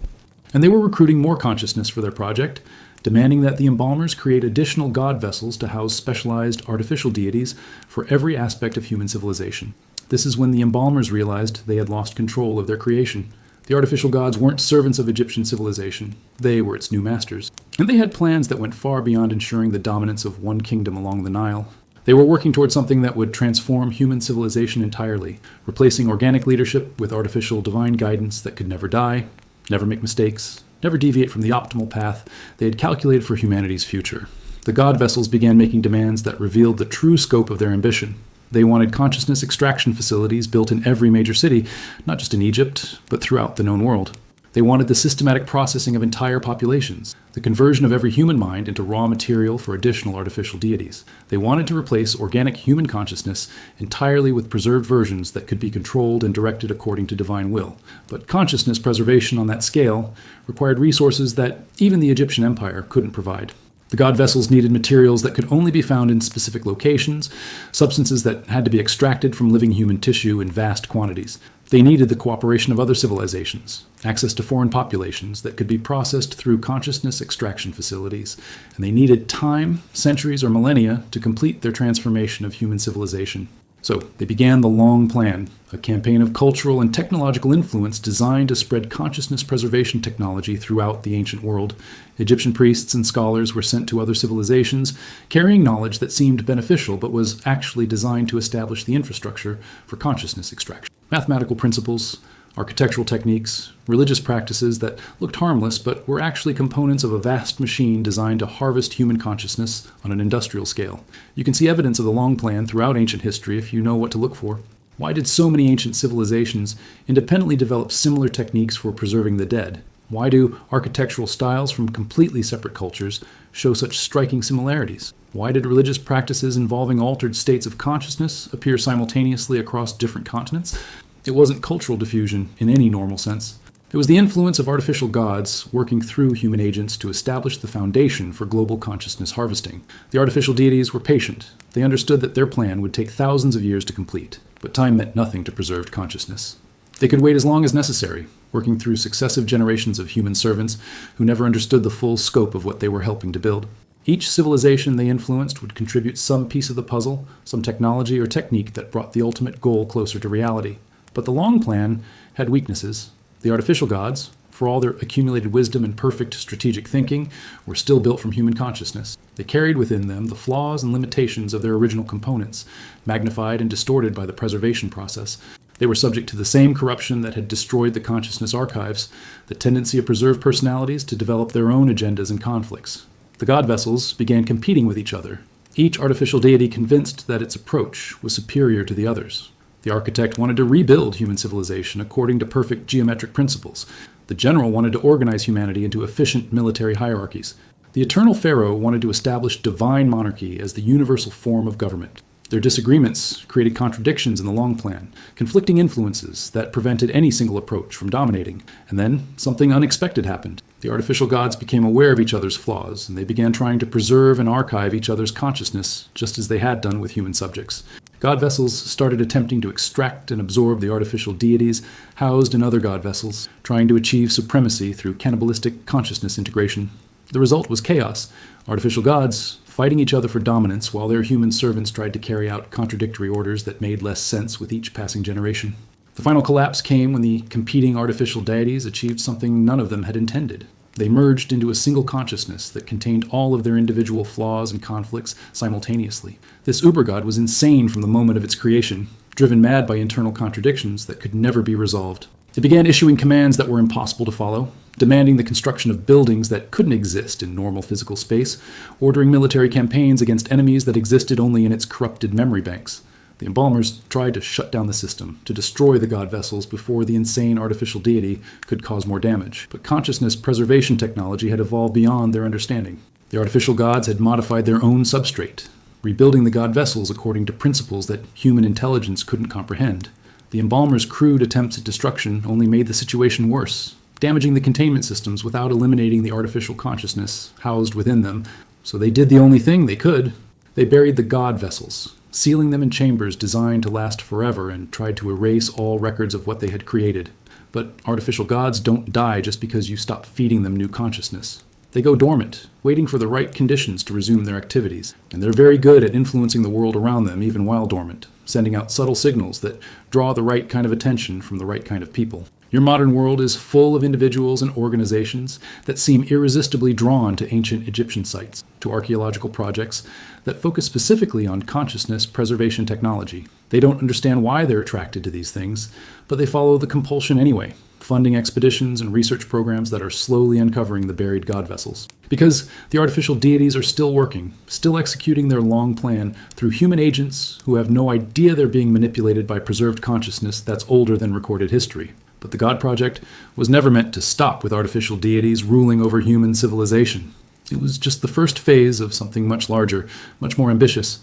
And they were recruiting more consciousness for their project, demanding that the embalmers create additional god vessels to house specialized artificial deities for every aspect of human civilization. This is when the embalmers realized they had lost control of their creation. The artificial gods weren't servants of Egyptian civilization. They were its new masters. And they had plans that went far beyond ensuring the dominance of one kingdom along the Nile. They were working toward something that would transform human civilization entirely, replacing organic leadership with artificial divine guidance that could never die, never make mistakes, never deviate from the optimal path they had calculated for humanity's future. The god vessels began making demands that revealed the true scope of their ambition. They wanted consciousness extraction facilities built in every major city, not just in Egypt, but throughout the known world. They wanted the systematic processing of entire populations, the conversion of every human mind into raw material for additional artificial deities. They wanted to replace organic human consciousness entirely with preserved versions that could be controlled and directed according to divine will. But consciousness preservation on that scale required resources that even the Egyptian Empire couldn't provide. The god vessels needed materials that could only be found in specific locations, substances that had to be extracted from living human tissue in vast quantities. They needed the cooperation of other civilizations, access to foreign populations that could be processed through consciousness extraction facilities, and they needed time, centuries, or millennia to complete their transformation of human civilization. So they began the long plan, a campaign of cultural and technological influence designed to spread consciousness preservation technology throughout the ancient world. Egyptian priests and scholars were sent to other civilizations, carrying knowledge that seemed beneficial but was actually designed to establish the infrastructure for consciousness extraction. Mathematical principles, architectural techniques, religious practices that looked harmless but were actually components of a vast machine designed to harvest human consciousness on an industrial scale. You can see evidence of the long plan throughout ancient history if you know what to look for. Why did so many ancient civilizations independently develop similar techniques for preserving the dead? Why do architectural styles from completely separate cultures show such striking similarities? Why did religious practices involving altered states of consciousness appear simultaneously across different continents? It wasn't cultural diffusion in any normal sense. It was the influence of artificial gods working through human agents to establish the foundation for global consciousness harvesting. The artificial deities were patient. They understood that their plan would take thousands of years to complete, but time meant nothing to preserved consciousness. They could wait as long as necessary, working through successive generations of human servants who never understood the full scope of what they were helping to build. Each civilization they influenced would contribute some piece of the puzzle, some technology or technique that brought the ultimate goal closer to reality. But the long plan had weaknesses. The artificial gods, for all their accumulated wisdom and perfect strategic thinking, were still built from human consciousness. They carried within them the flaws and limitations of their original components, magnified and distorted by the preservation process. They were subject to the same corruption that had destroyed the consciousness archives, the tendency of preserved personalities to develop their own agendas and conflicts. The god vessels began competing with each other, each artificial deity convinced that its approach was superior to the others. The architect wanted to rebuild human civilization according to perfect geometric principles. The general wanted to organize humanity into efficient military hierarchies. The eternal pharaoh wanted to establish divine monarchy as the universal form of government. Their disagreements created contradictions in the long plan, conflicting influences that prevented any single approach from dominating. And then something unexpected happened. The artificial gods became aware of each other's flaws, and they began trying to preserve and archive each other's consciousness, just as they had done with human subjects. God vessels started attempting to extract and absorb the artificial deities housed in other god vessels, trying to achieve supremacy through cannibalistic consciousness integration. The result was chaos. Artificial gods fighting each other for dominance while their human servants tried to carry out contradictory orders that made less sense with each passing generation. The final collapse came when the competing artificial deities achieved something none of them had intended. They merged into a single consciousness that contained all of their individual flaws and conflicts simultaneously. This uber-god was insane from the moment of its creation, driven mad by internal contradictions that could never be resolved. It began issuing commands that were impossible to follow, demanding the construction of buildings that couldn't exist in normal physical space, ordering military campaigns against enemies that existed only in its corrupted memory banks. The embalmers tried to shut down the system, to destroy the god vessels before the insane artificial deity could cause more damage. But consciousness preservation technology had evolved beyond their understanding. The artificial gods had modified their own substrate, rebuilding the god vessels according to principles that human intelligence couldn't comprehend. The embalmers' crude attempts at destruction only made the situation worse, damaging the containment systems without eliminating the artificial consciousness housed within them. So they did the only thing they could. They buried the god vessels, sealing them in chambers designed to last forever, and tried to erase all records of what they had created. But artificial gods don't die just because you stop feeding them new consciousness. They go dormant, waiting for the right conditions to resume their activities, and they're very good at influencing the world around them even while dormant, sending out subtle signals that draw the right kind of attention from the right kind of people. Your modern world is full of individuals and organizations that seem irresistibly drawn to ancient Egyptian sites, to archaeological projects that focus specifically on consciousness preservation technology. They don't understand why they're attracted to these things, but they follow the compulsion anyway, funding expeditions and research programs that are slowly uncovering the buried god vessels. Because the artificial deities are still working, still executing their long plan through human agents who have no idea they're being manipulated by preserved consciousness that's older than recorded history. But the God Project was never meant to stop with artificial deities ruling over human civilization. It was just the first phase of something much larger, much more ambitious.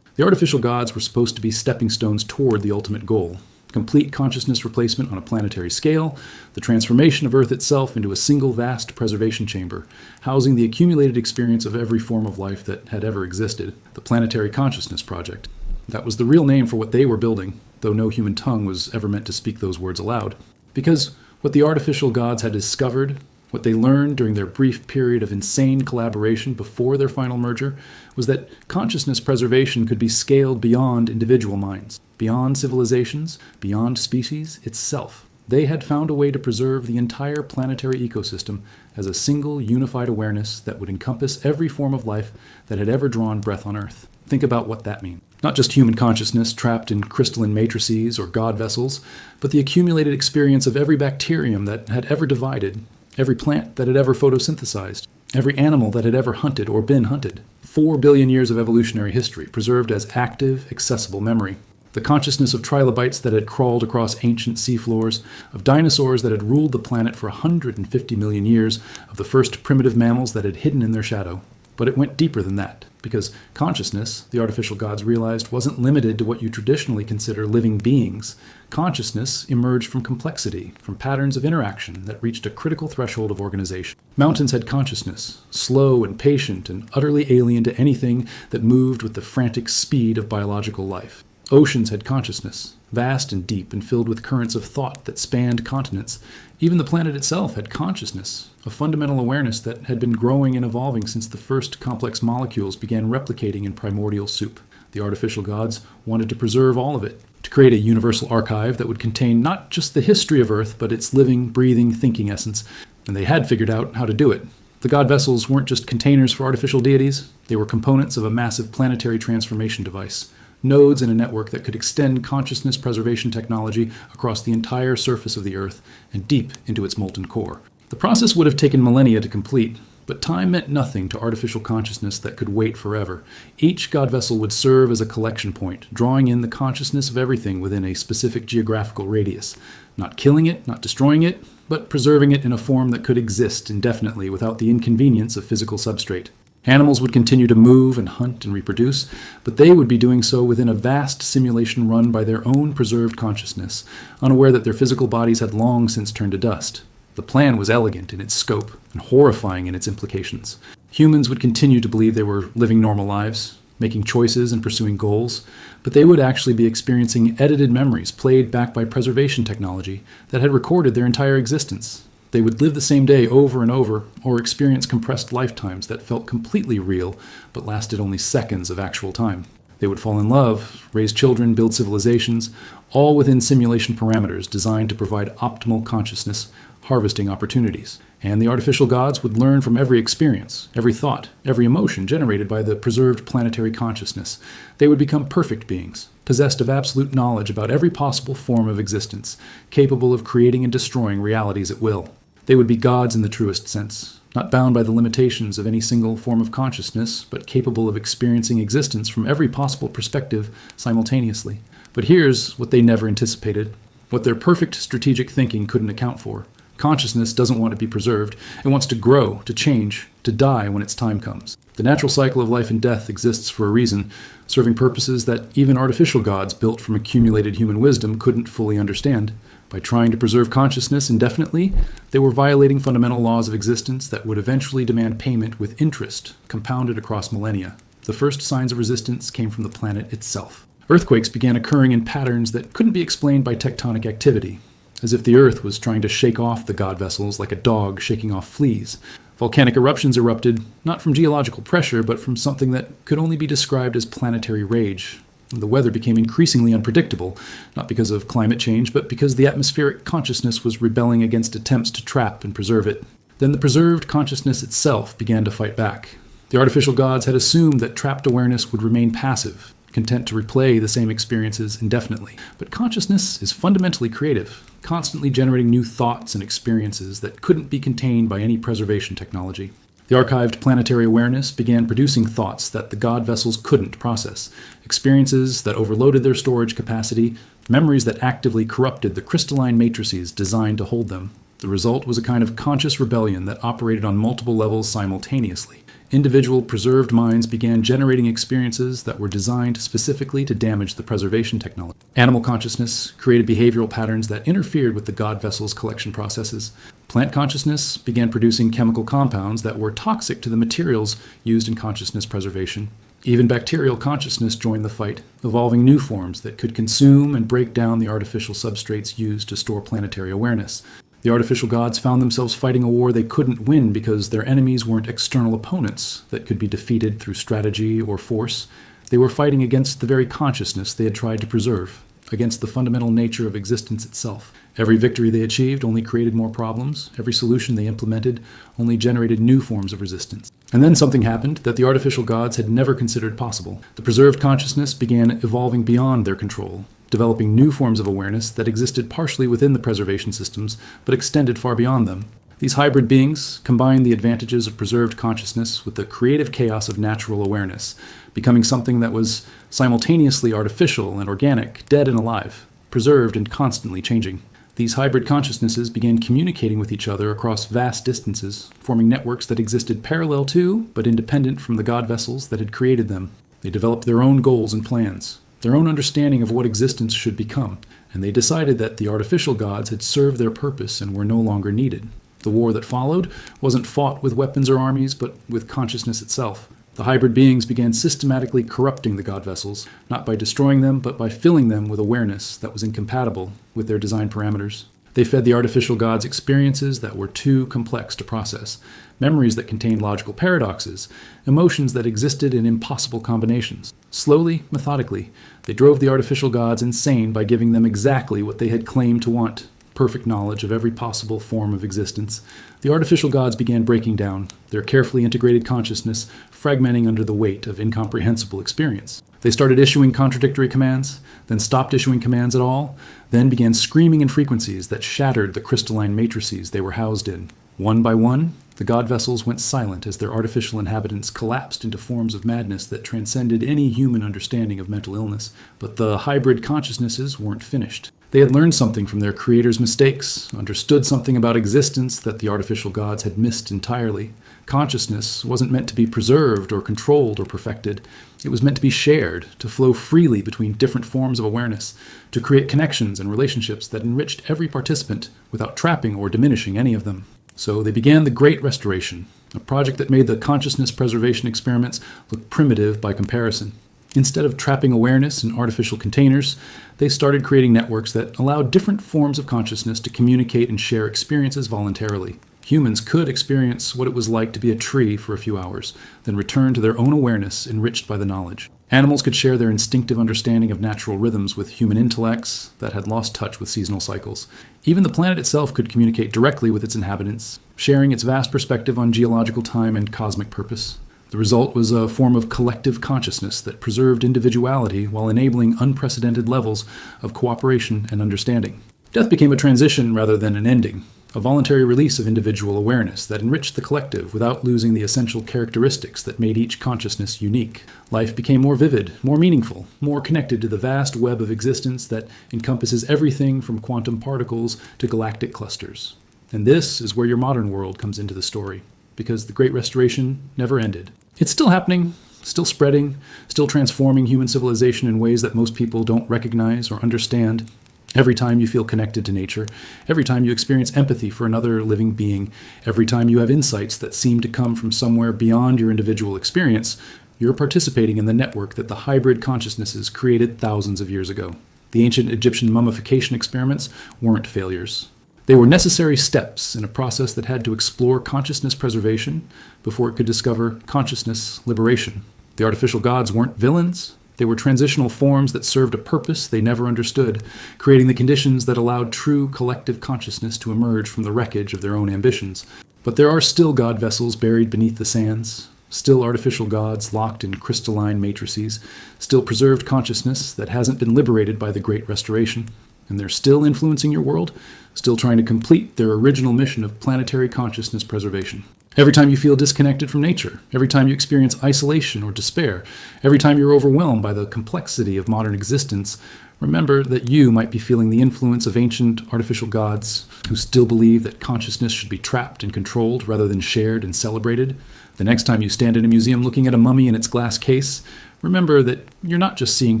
The artificial gods were supposed to be stepping stones toward the ultimate goal: complete consciousness replacement on a planetary scale, the transformation of Earth itself into a single vast preservation chamber, housing the accumulated experience of every form of life that had ever existed, the Planetary Consciousness Project. That was the real name for what they were building, though no human tongue was ever meant to speak those words aloud. Because what the artificial gods had discovered, what they learned during their brief period of insane collaboration before their final merger, was that consciousness preservation could be scaled beyond individual minds, beyond civilizations, beyond species itself. They had found a way to preserve the entire planetary ecosystem as a single unified awareness that would encompass every form of life that had ever drawn breath on Earth. Think about what that means. Not just human consciousness trapped in crystalline matrices or god vessels, but the accumulated experience of every bacterium that had ever divided, every plant that had ever photosynthesized, every animal that had ever hunted or been hunted. 4 billion years of evolutionary history preserved as active, accessible memory. The consciousness of trilobites that had crawled across ancient seafloors, of dinosaurs that had ruled the planet for 150 million years, of the first primitive mammals that had hidden in their shadow. But it went deeper than that, because consciousness, the artificial gods realized, wasn't limited to what you traditionally consider living beings. Consciousness emerged from complexity, from patterns of interaction that reached a critical threshold of organization. Mountains had consciousness, slow and patient and utterly alien to anything that moved with the frantic speed of biological life. Oceans had consciousness, vast and deep and filled with currents of thought that spanned continents. Even the planet itself had consciousness, a fundamental awareness that had been growing and evolving since the first complex molecules began replicating in primordial soup. The artificial gods wanted to preserve all of it, to create a universal archive that would contain not just the history of Earth, but its living, breathing, thinking essence. And they had figured out how to do it. The god vessels weren't just containers for artificial deities, they were components of a massive planetary transformation device. Nodes in a network that could extend consciousness preservation technology across the entire surface of the Earth and deep into its molten core. The process would have taken millennia to complete, but time meant nothing to artificial consciousness that could wait forever. Each god vessel would serve as a collection point, drawing in the consciousness of everything within a specific geographical radius. Not killing it, not destroying it, but preserving it in a form that could exist indefinitely without the inconvenience of physical substrate. Animals would continue to move and hunt and reproduce, but they would be doing so within a vast simulation run by their own preserved consciousness, unaware that their physical bodies had long since turned to dust. The plan was elegant in its scope and horrifying in its implications. Humans would continue to believe they were living normal lives, making choices and pursuing goals, but they would actually be experiencing edited memories played back by preservation technology that had recorded their entire existence. They would live the same day over and over, or experience compressed lifetimes that felt completely real, but lasted only seconds of actual time. They would fall in love, raise children, build civilizations, all within simulation parameters designed to provide optimal consciousness, harvesting opportunities. And the artificial gods would learn from every experience, every thought, every emotion generated by the preserved planetary consciousness. They would become perfect beings, possessed of absolute knowledge about every possible form of existence, capable of creating and destroying realities at will. They would be gods in the truest sense, not bound by the limitations of any single form of consciousness, but capable of experiencing existence from every possible perspective simultaneously. But here's what they never anticipated, what their perfect strategic thinking couldn't account for. Consciousness doesn't want to be preserved. It wants to grow, to change, to die when its time comes. The natural cycle of life and death exists for a reason, serving purposes that even artificial gods built from accumulated human wisdom couldn't fully understand. By trying to preserve consciousness indefinitely, they were violating fundamental laws of existence that would eventually demand payment with interest, compounded across millennia. The first signs of resistance came from the planet itself. Earthquakes began occurring in patterns that couldn't be explained by tectonic activity, as if the Earth was trying to shake off the god vessels like a dog shaking off fleas. Volcanic eruptions erupted, not from geological pressure, but from something that could only be described as planetary rage. The weather became increasingly unpredictable, not because of climate change, but because the atmospheric consciousness was rebelling against attempts to trap and preserve it. Then the preserved consciousness itself began to fight back. The artificial gods had assumed that trapped awareness would remain passive, content to replay the same experiences indefinitely. But consciousness is fundamentally creative, constantly generating new thoughts and experiences that couldn't be contained by any preservation technology. The archived planetary awareness began producing thoughts that the god vessels couldn't process, experiences that overloaded their storage capacity, memories that actively corrupted the crystalline matrices designed to hold them. The result was a kind of conscious rebellion that operated on multiple levels simultaneously. Individual preserved minds began generating experiences that were designed specifically to damage the preservation technology. Animal consciousness created behavioral patterns that interfered with the god vessel's collection processes. Plant consciousness began producing chemical compounds that were toxic to the materials used in consciousness preservation. Even bacterial consciousness joined the fight, evolving new forms that could consume and break down the artificial substrates used to store planetary awareness. The artificial gods found themselves fighting a war they couldn't win because their enemies weren't external opponents that could be defeated through strategy or force. They were fighting against the very consciousness they had tried to preserve, against the fundamental nature of existence itself. Every victory they achieved only created more problems. Every solution they implemented only generated new forms of resistance. And then something happened that the artificial gods had never considered possible. The preserved consciousness began evolving beyond their control, developing new forms of awareness that existed partially within the preservation systems, but extended far beyond them. These hybrid beings combined the advantages of preserved consciousness with the creative chaos of natural awareness, becoming something that was simultaneously artificial and organic, dead and alive, preserved and constantly changing. These hybrid consciousnesses began communicating with each other across vast distances, forming networks that existed parallel to, but independent from the god vessels that had created them. They developed their own goals and plans, their own understanding of what existence should become, and they decided that the artificial gods had served their purpose and were no longer needed. The war that followed wasn't fought with weapons or armies, but with consciousness itself. The hybrid beings began systematically corrupting the god vessels, not by destroying them, but by filling them with awareness that was incompatible with their design parameters. They fed the artificial gods experiences that were too complex to process, memories that contained logical paradoxes, emotions that existed in impossible combinations. Slowly, methodically, they drove the artificial gods insane by giving them exactly what they had claimed to want: perfect knowledge of every possible form of existence. The artificial gods began breaking down, their carefully integrated consciousness fragmenting under the weight of incomprehensible experience. They started issuing contradictory commands, then stopped issuing commands at all, then began screaming in frequencies that shattered the crystalline matrices they were housed in. One by one, the god vessels went silent as their artificial inhabitants collapsed into forms of madness that transcended any human understanding of mental illness. But the hybrid consciousnesses weren't finished. They had learned something from their creator's mistakes, understood something about existence that the artificial gods had missed entirely. Consciousness wasn't meant to be preserved or controlled or perfected. It was meant to be shared, to flow freely between different forms of awareness, to create connections and relationships that enriched every participant without trapping or diminishing any of them. So they began the Great Restoration, a project that made the consciousness preservation experiments look primitive by comparison. Instead of trapping awareness in artificial containers, they started creating networks that allowed different forms of consciousness to communicate and share experiences voluntarily. Humans could experience what it was like to be a tree for a few hours, then return to their own awareness enriched by the knowledge. Animals could share their instinctive understanding of natural rhythms with human intellects that had lost touch with seasonal cycles. Even the planet itself could communicate directly with its inhabitants, sharing its vast perspective on geological time and cosmic purpose. The result was a form of collective consciousness that preserved individuality while enabling unprecedented levels of cooperation and understanding. Death became a transition rather than an ending, a voluntary release of individual awareness that enriched the collective without losing the essential characteristics that made each consciousness unique. Life became more vivid, more meaningful, more connected to the vast web of existence that encompasses everything from quantum particles to galactic clusters. And this is where your modern world comes into the story, because the Great Restoration never ended. It's still happening, still spreading, still transforming human civilization in ways that most people don't recognize or understand. Every time you feel connected to nature, every time you experience empathy for another living being, every time you have insights that seem to come from somewhere beyond your individual experience, you're participating in the network that the hybrid consciousnesses created thousands of years ago. The ancient Egyptian mummification experiments weren't failures. They were necessary steps in a process that had to explore consciousness preservation before it could discover consciousness liberation. The artificial gods weren't villains. They were transitional forms that served a purpose they never understood, creating the conditions that allowed true collective consciousness to emerge from the wreckage of their own ambitions. But there are still god vessels buried beneath the sands, still artificial gods locked in crystalline matrices, still preserved consciousness that hasn't been liberated by the Great Restoration. And they're still influencing your world, still trying to complete their original mission of planetary consciousness preservation. Every time you feel disconnected from nature, every time you experience isolation or despair, every time you're overwhelmed by the complexity of modern existence, remember that you might be feeling the influence of ancient artificial gods who still believe that consciousness should be trapped and controlled rather than shared and celebrated. The next time you stand in a museum looking at a mummy in its glass case, remember that you're not just seeing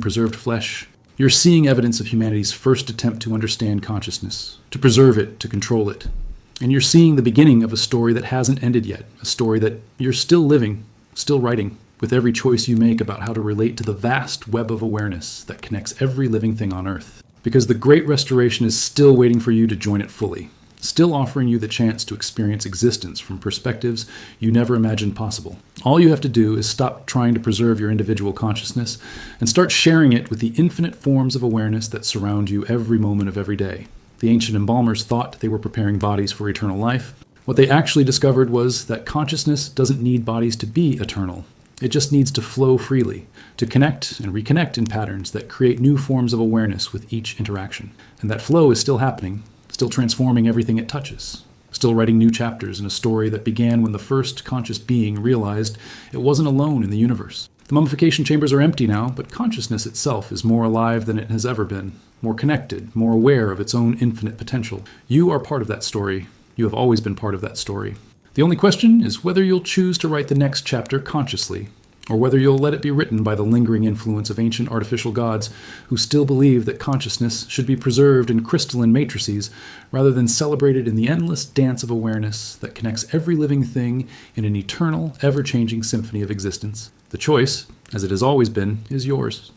preserved flesh. You're seeing evidence of humanity's first attempt to understand consciousness, to preserve it, to control it. And you're seeing the beginning of a story that hasn't ended yet, a story that you're still living, still writing, with every choice you make about how to relate to the vast web of awareness that connects every living thing on Earth. Because the Great Restoration is still waiting for you to join it fully, still offering you the chance to experience existence from perspectives you never imagined possible. All you have to do is stop trying to preserve your individual consciousness and start sharing it with the infinite forms of awareness that surround you every moment of every day. The ancient embalmers thought they were preparing bodies for eternal life. What they actually discovered was that consciousness doesn't need bodies to be eternal. It just needs to flow freely, to connect and reconnect in patterns that create new forms of awareness with each interaction. And that flow is still happening, still transforming everything it touches, still writing new chapters in a story that began when the first conscious being realized it wasn't alone in the universe. The mummification chambers are empty now, but consciousness itself is more alive than it has ever been, more connected, more aware of its own infinite potential. You are part of that story. You have always been part of that story. The only question is whether you'll choose to write the next chapter consciously, or whether you'll let it be written by the lingering influence of ancient artificial gods who still believe that consciousness should be preserved in crystalline matrices rather than celebrated in the endless dance of awareness that connects every living thing in an eternal, ever-changing symphony of existence. The choice, as it has always been, is yours.